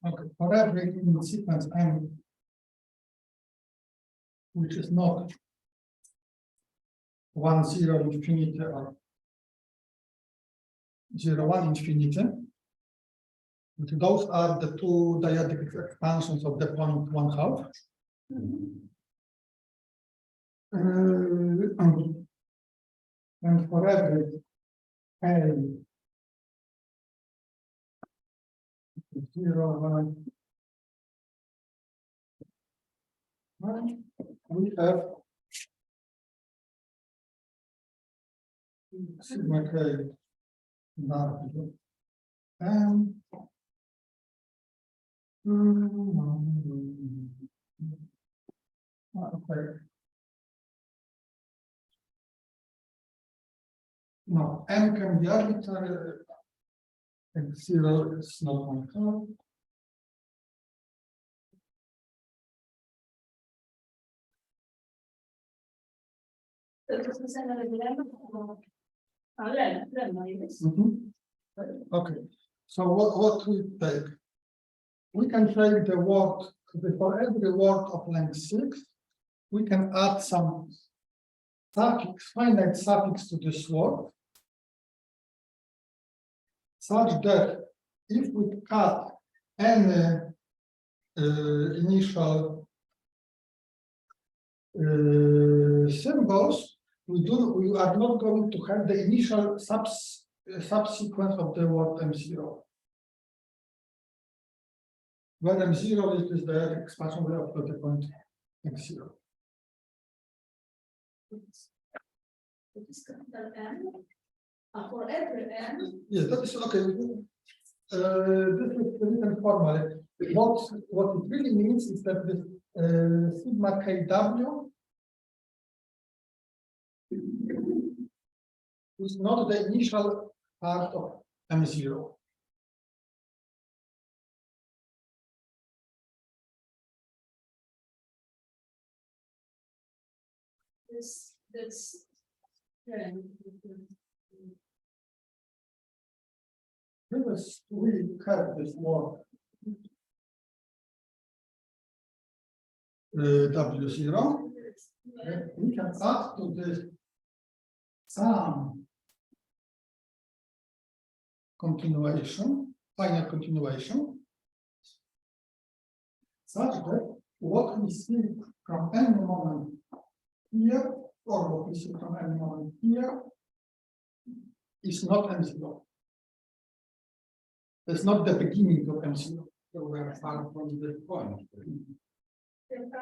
Speaker 2: Okay, for every infinite sequence M, which is not 1, 0, infinity or 0, 1, infinity. Those are the two dyadic expansions of the point 1/2. And for every A 0, 1, we have sigma k W and okay. No, M can be arbitrary, and 0 is not 1/2.
Speaker 4: To jest lemma. Lemma jest.
Speaker 2: Okay, so what we take? We can take the word, for every word of length 6, we can add some suffix, finite suffix to this word, such that if we cut any initial symbols, we are not going to have the initial subsequence of the word M0. Where M0 is the expansion of the point M0.
Speaker 4: It is capital M. For every M.
Speaker 2: Yes, that is okay. This is written formally. What it really means is that this sigma kW is not the initial part of M0.
Speaker 4: This trend.
Speaker 2: We have this word W0. We can add to this some continuation, finite continuation, such that what we see from any moment here, or what we see from any moment here, is not M0. It's not the beginning of M0.
Speaker 3: So we are far from the point.
Speaker 2: M0,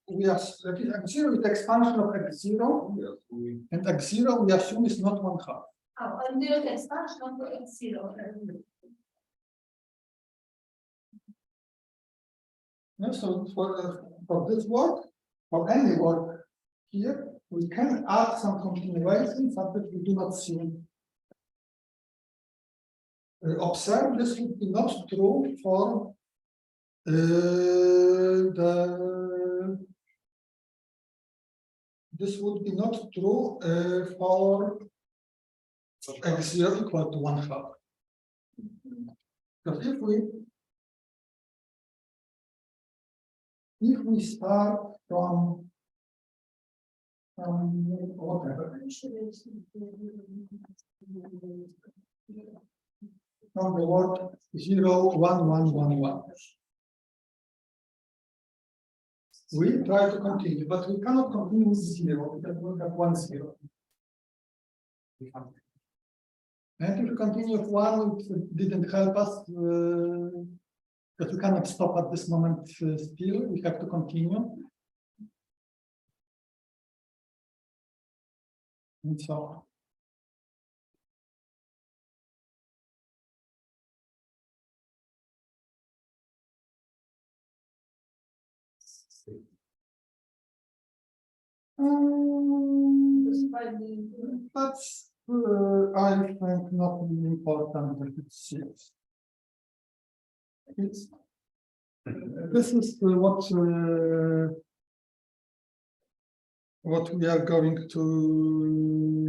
Speaker 2: we are M0 is the expansion of X0, and X0 we assume is not 1/2.
Speaker 4: Oh, and the expansion of X0.
Speaker 2: Yeah, so for this word, for any word here, we can add some continuation so that we do not see. Observe this would be not true for this would be not true for X0 equal to 1/2. Because if we start from whatever, from the word 0, 1, 1, 1, 1. We try to continue, but we cannot continue with 0 because we have 1, 0. And if you continue with one, it didn't help us, because we cannot stop at this moment still, we have to continue. And so on. That's, I think, not really important that it's serious. It's, this is what we are going to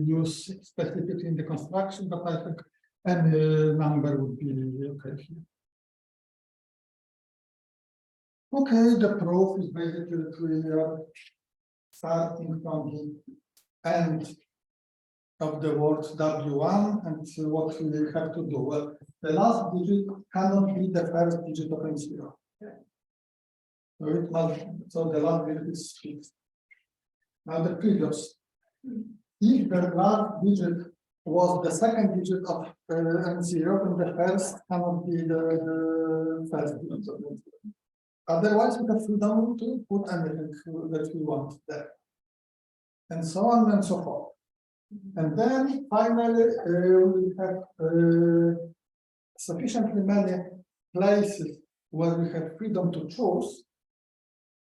Speaker 2: use specifically in the construction, but I think any number would be okay here. Okay, the proof is basically that we are starting from the end of the word W1, and what we have to do. Well, the last digit cannot be the first digit of M0. So it must, so the last digit is fixed. Now the previous. If the last digit was the second digit of M0, then the first cannot be the first digit of M0. Otherwise, we have freedom to put anything that we want there. And so on and so forth. And then finally, we have sufficiently many places where we have freedom to choose,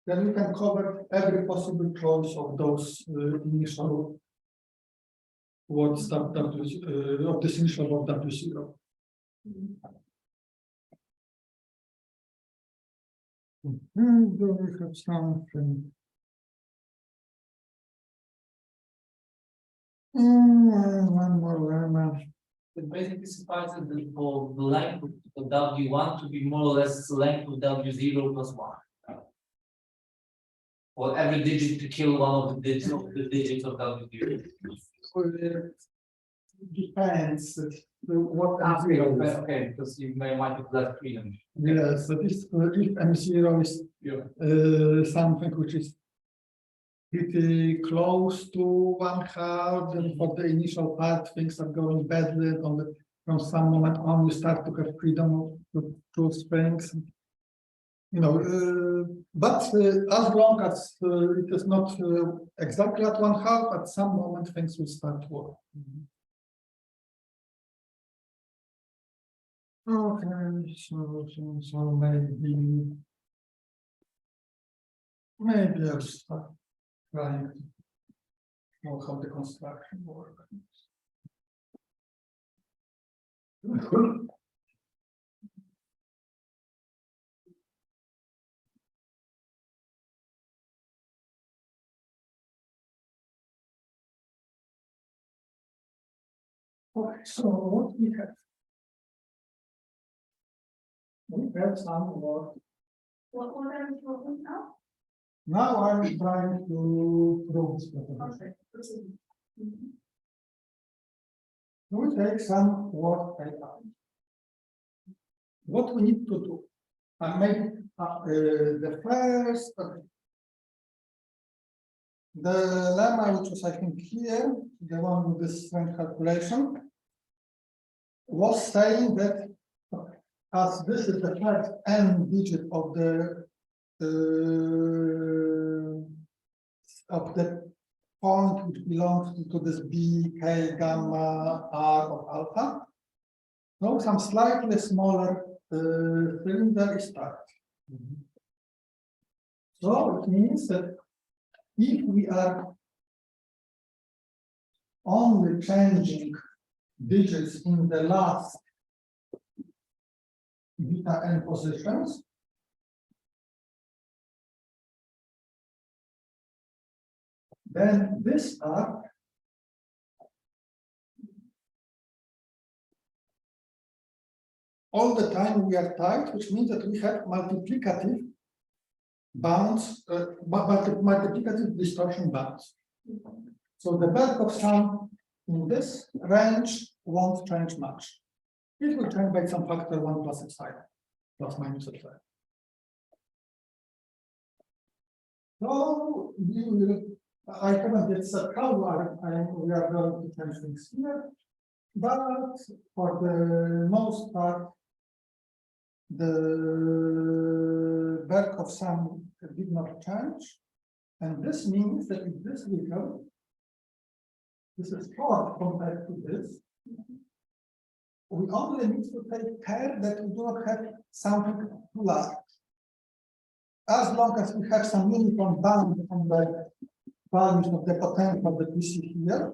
Speaker 2: then we can cover every possible choice of those initial words of this initial word W0. Do we have something? One more lemma.
Speaker 5: It basically suffices for the length of W1 to be more or less the length of W0 plus 1. Or every digit to kill one of the digits of W0.
Speaker 2: Depends what M0 is.
Speaker 5: Okay, because you might have less freedom.
Speaker 2: Yes, so this, if M0 is something which is pretty close to 1/2, and for the initial part things are going badly, from some moment on you start to have freedom to choose things. You know, but as long as it is not exactly at 1/2, at some moment things will start working. Okay, so maybe I'll start trying to know how the construction works. Okay, so what we have? We have some more.
Speaker 4: What are you talking now?
Speaker 2: Now I'm trying to prove this proposition.
Speaker 4: Okay.
Speaker 2: We take some word data. What we need to do, I made the first, the lemma, which was I think here, the one with this strange calculation, was saying that as this is the first n digit of the point which belongs to this b, k, gamma, r of alpha. Now some slightly smaller cylinder is start. So it means that if we are only changing digits in the last beta n positions, then this part all the time we are tight, which means that we have multiplicative bounds, multiplicative distortion bounds. So the Birkhoff sum in this range won't change much. It will change by some factor 1 plus epsilon, plus minus epsilon. So we will I haven't yet said how we are going to change things here, but for the most part, the Birkhoff sum did not change, and this means that if this vehicle, this is short compared to this, we only need to take care that we do not have something too large. As long as we have some uniform bound on the values of the potential that we see here,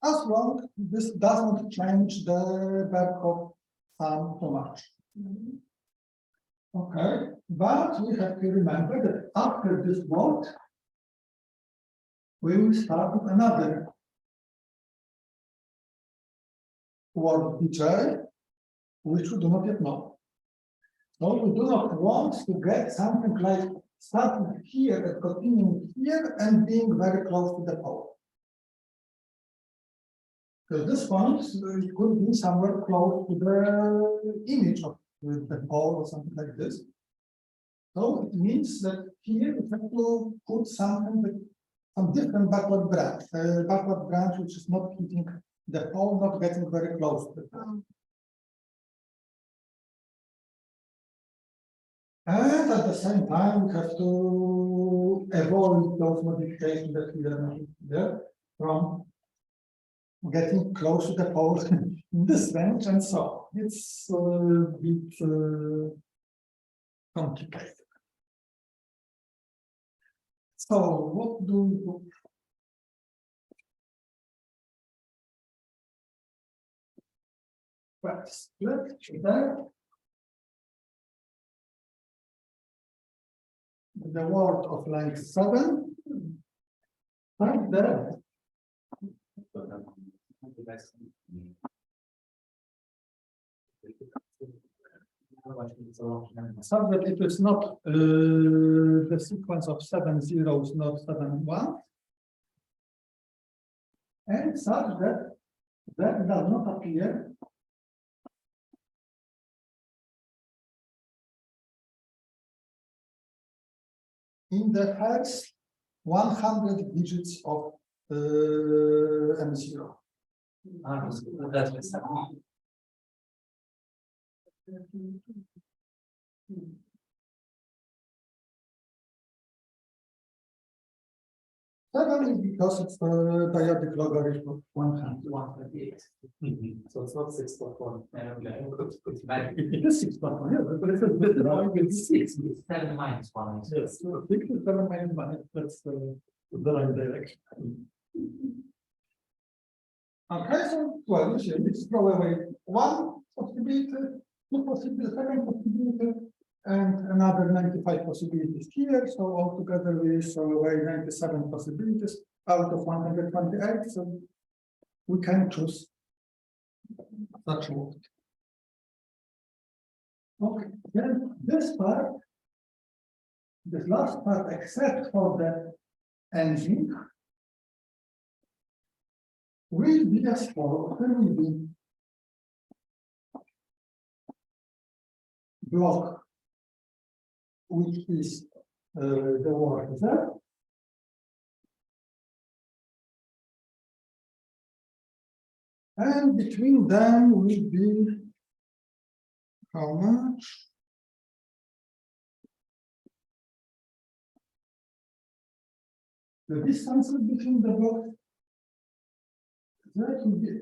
Speaker 2: as long this does not change the Birkhoff sum too much. Okay, but we have to remember that after this word, we will start with another word bj, which we do not yet know. So we do not want to get something like starting here and continuing here and being very close to the pole. Because this point it could be somewhere close to the image of the pole or something like this. So it means that here we have to put something that some different backward branch which is not hitting the pole, not getting very close to the pole. And at the same time, we have to avoid those modifications that we are making here from getting close to the pole in this range, and so it's a bit complicated. So what do we do? Well, split there. The word of length 7, right there. So that it is not the sequence of 7 zeros, not 7 1, and such that that does not appear in the first 100 digits of M0. Seven is because it's a periodic logarithm of 138.
Speaker 5: So it's not 6.1.
Speaker 2: It is 6.1, yeah, but it's a bit wrong. It's 6.
Speaker 5: 7 minus 1.
Speaker 2: Yes, 6 is 7 minus 1. That's the right direction. Okay, so well, you see, let's throw away one possibility, two possibilities, second possibility, and another 95 possibilities here. So altogether we throw away 97 possibilities out of 128. So we can choose such a word. Okay, then this part, this last part, except for the engine, will be as follows. There will be block, which is the word Z, and between them will be how much? The distance between the blocks. That will be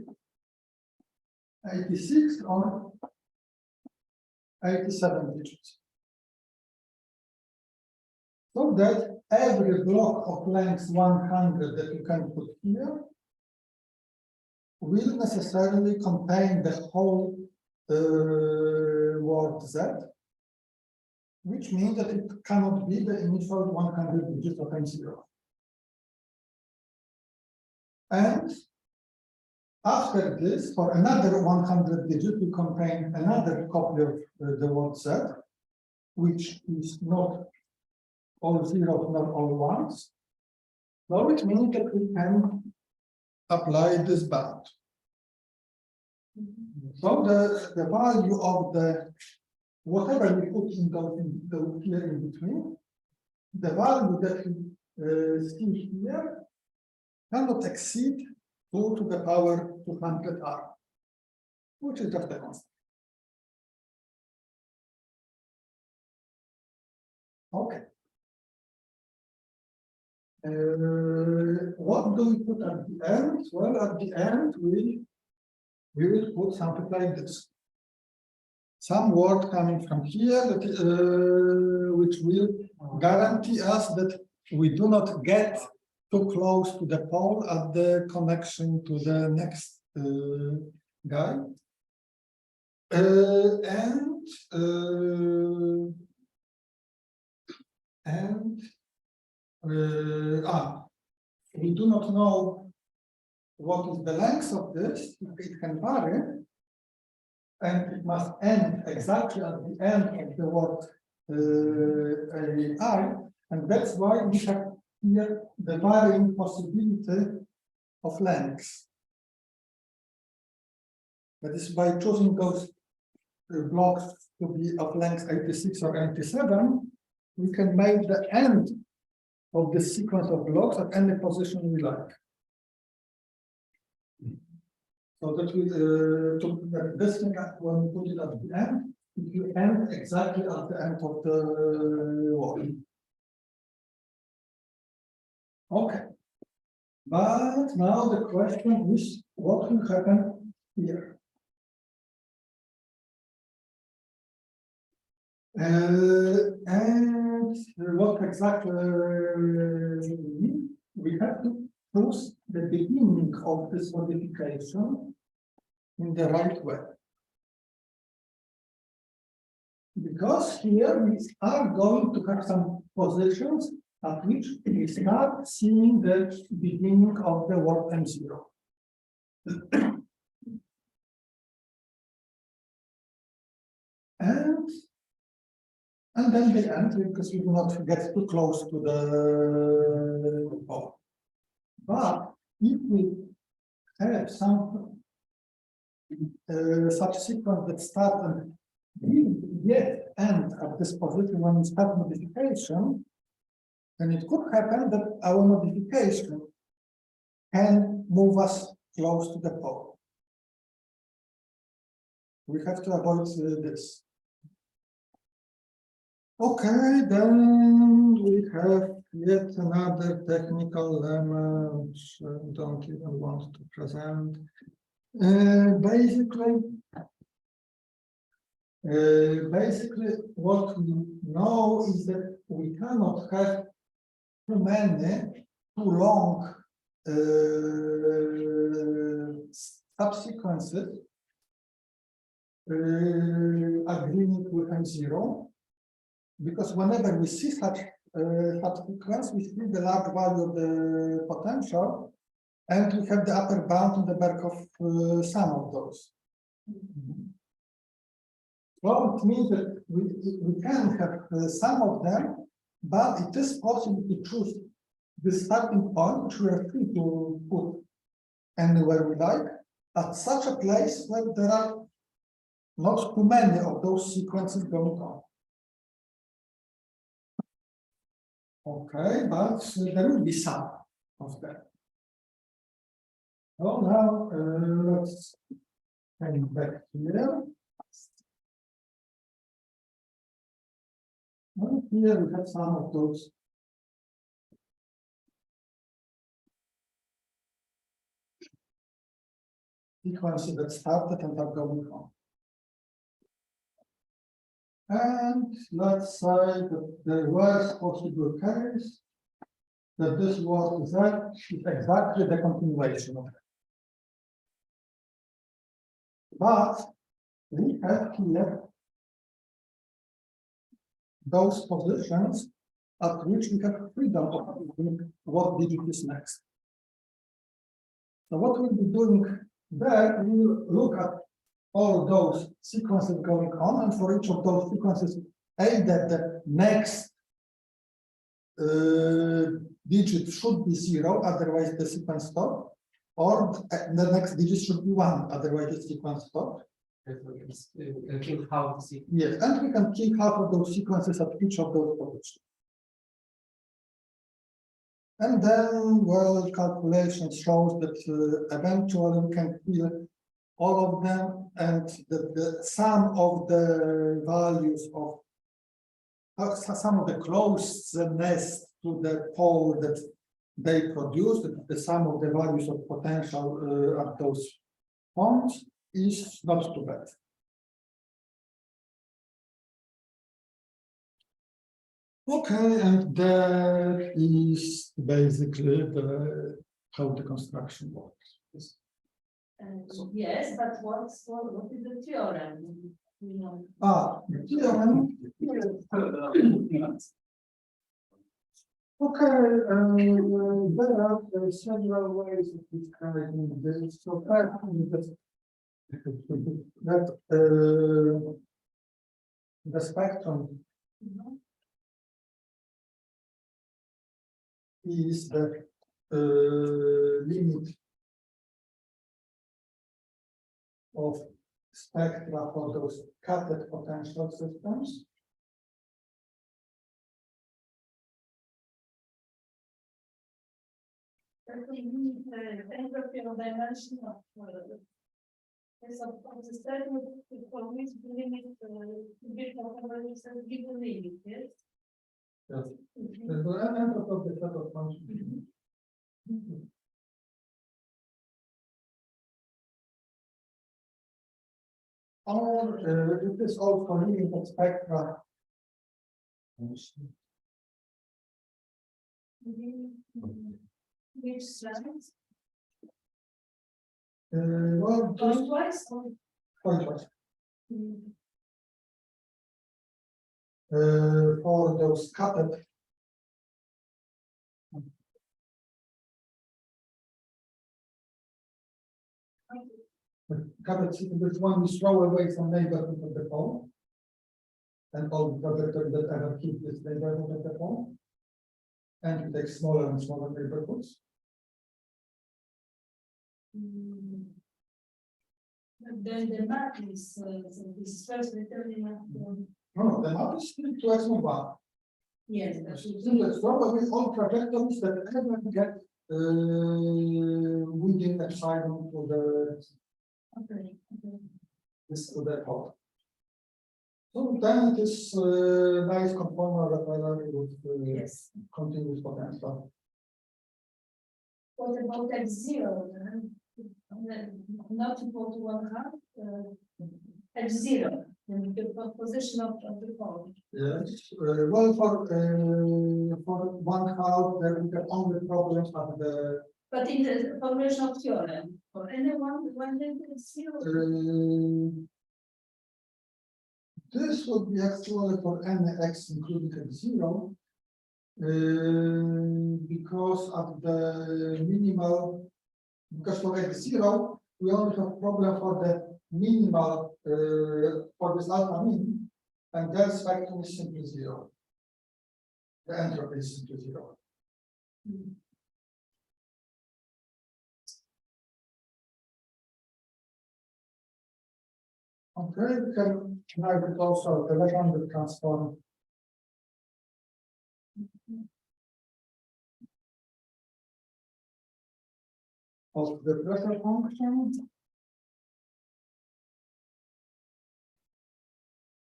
Speaker 2: 86 or 87 digits. So that every block of length 100 that you can put here will necessarily contain the whole word Z, which means that it cannot be the initial 100 digits of M0. And after this, for another 100 digits, we contain another copy of the word Z, which is not all zeros, not all ones. So it means that we can apply this bound. So the value of the whatever we put in the here in between the value that we see here cannot exceed 2 to the power 200r, which is just a constant. Okay. What do we put at the end? Well, at the end, we will put something like this. Some word coming from here that which will guarantee us that we do not get too close to the pole at the connection to the next guy. We do not know what is the length of this. It can vary, and it must end exactly at the end of the word I, and that's why we have here the varying possibility of lengths. That is, by choosing those blocks to be of length 86 or 87, we can make the end of the sequence of blocks at any position we like. So that we this thing, when we put it at the end, it will end exactly at the end of the word. Okay. But now the question is, what will happen here? And what exactly we have to choose the beginning of this modification in the right way. Because here we are going to have some positions at which we start seeing the beginning of the word M0. And then the end, because we do not get too close to the pole. But if we have some such sequence that starts and yet end at this position when we start modification, then it could happen that our modification can move us close to the pole. We have to avoid this. Okay, then we have yet another technical lemma which I don't even want to present. Basically, what we know is that we cannot have too many, too long subsequences agreeing with M0. Because whenever we see such sequence, we see the large value of the potential, and we have the upper bound in the Birkhoff sum of those. Well, it means that we can have some of them, but it is possible to choose the starting point, which we are free to put anywhere we like, at such a place where there are not too many of those sequences going on. Okay, but there will be some of them. Well, now let's come back here. And here we have some of those sequences that started and are going on. And let's say that the worst possible case that this word Z is exactly the continuation of it. But we have here those positions at which we have freedom of what digit is next. So what we'll be doing there, we will look at all those sequences going on, and for each of those sequences, either the next digit should be 0, otherwise the sequence stops, or the next digit should be 1, otherwise the sequence stops.
Speaker 5: Kill half the sequence.
Speaker 2: Yes, and we can kill half of those sequences at each of those positions. And then, well, calculation shows that eventually we can fill all of them, and the sum of the values of some of the closeness to the pole that they produce, the sum of the values of potential at those points is not too bad. Okay, and that is basically how the construction works.
Speaker 4: Yes, but what is the theorem? You know.
Speaker 2: The theorem. Okay, there are several ways of describing this. So first, that the spectrum is the limit of spectra for those cutted potential systems.
Speaker 4: Entropy of dimension of the statement for which the limit Birkhoff says give the limit, yes?
Speaker 2: Yes. The entropy of the set of functions. Or it is also limit of spectra.
Speaker 4: Which slide?
Speaker 2: Well, just
Speaker 4: Twice or?
Speaker 2: pointwise. For those cutted. Cutted systems, one is throw away some neighborhood of the pole, and all the trajectory that ever keep this neighborhood of the pole, and you take smaller and smaller neighborhoods.
Speaker 4: Then the map is this first determinant.
Speaker 2: No, the map is still 2x1.
Speaker 4: Yes.
Speaker 2: Let's throw away all trajectories that ever get within epsilon to the
Speaker 4: Okay.
Speaker 2: this to the pole. So then it is nice conformal repeller with
Speaker 4: Yes.
Speaker 2: continuous potential.
Speaker 4: What about X0? Not equal to 1/2 X0, the position of the pole.
Speaker 2: Yes, well, for 1/2, there we get only problems at the.
Speaker 4: But in the formation of theorem, for anyone, when they do zero.
Speaker 2: This would be actually for any x including x0, because at the minimal, because for x0, we only have problem for the minimal, for this alpha mean, and their spectrum is simply 0. The entropy is simply 0. Okay, we can write it also the left-handed transform. Of the pressure function.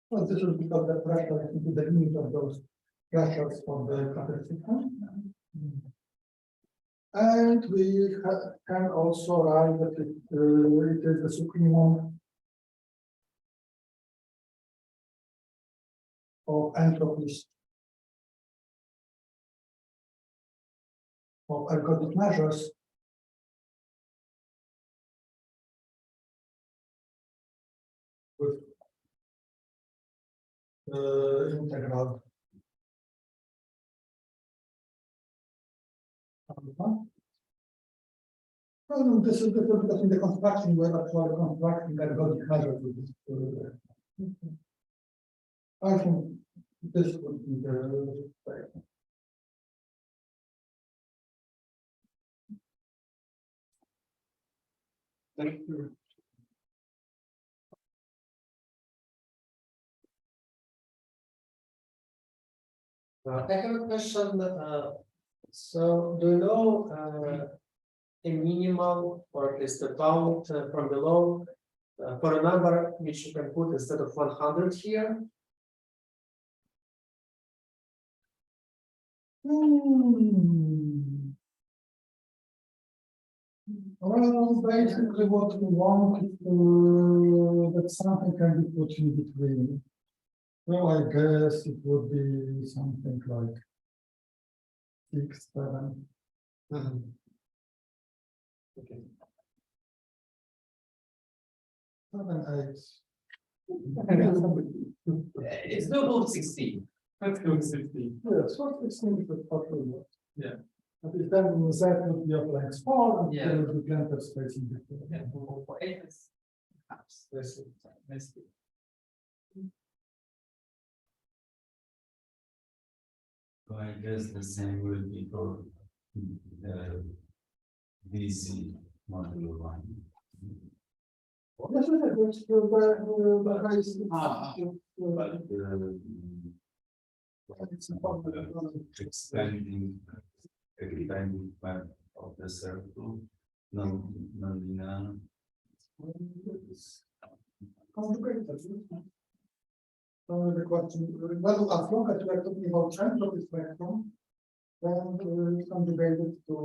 Speaker 2: Well, this is because the pressure is the limit of those pressures for the cutted system. And we can also write that it is the supremum of entropies of ergodic measures with integral. Well, this is different because in the construction we're actually constructing ergodic measures with this. I think this would be the statement. Thank you.
Speaker 1: I have a question. So do you know a minimal or at least a bound from below for a number which you can put instead of 100 here?
Speaker 2: Well, basically what we want is that something can be put in between. So I guess it would be something like 6, 7.
Speaker 1: Okay.
Speaker 2: 7, 8.
Speaker 5: It's doable 16.
Speaker 1: Let's go 16.
Speaker 2: Yes, what is the popular?
Speaker 1: Yeah.
Speaker 2: But if then Z would be of length 4, and
Speaker 5: Yeah.
Speaker 2: there would be plenty of space in between.
Speaker 5: Yeah, for 8 is.
Speaker 1: Let's see.
Speaker 5: Let's see.
Speaker 6: So I guess the same will be for DC modular line.
Speaker 2: Yes, yes, the highest.
Speaker 6: But expanding part of the circle, non-linear.
Speaker 2: So the question, well, as long as we are talking about trend of the spectrum, then it's conjugated to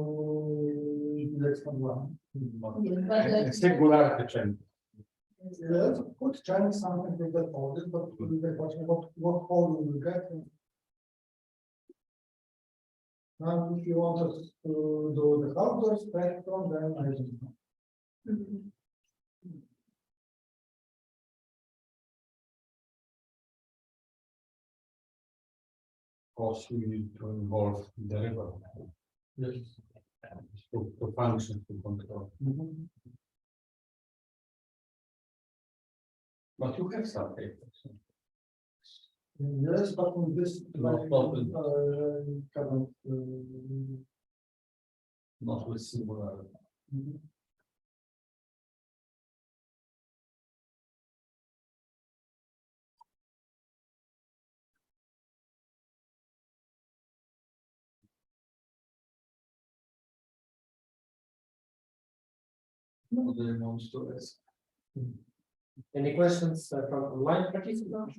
Speaker 2: the extent 1.
Speaker 3: Singularity trend.
Speaker 2: Yes, could change something with that order, but the question what order we will get. Now, if you want us to do the outdoor spectrum, then I don't know.
Speaker 3: Course, we need to involve the river.
Speaker 2: Yes.
Speaker 3: To function, to control. But you have some papers.
Speaker 2: Yes, but in this.
Speaker 3: Not open.
Speaker 2: Cannot.
Speaker 3: Not with singular.
Speaker 6: Other ones to us.
Speaker 1: Any questions from online participants?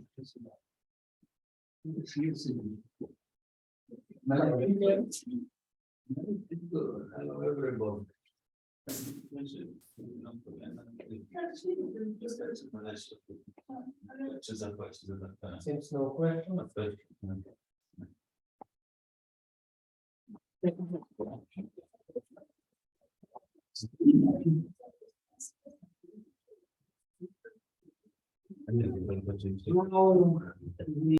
Speaker 6: Hello, everybody. Czy zapłacić za tak?
Speaker 1: Seems no question.
Speaker 6: Nie wiem,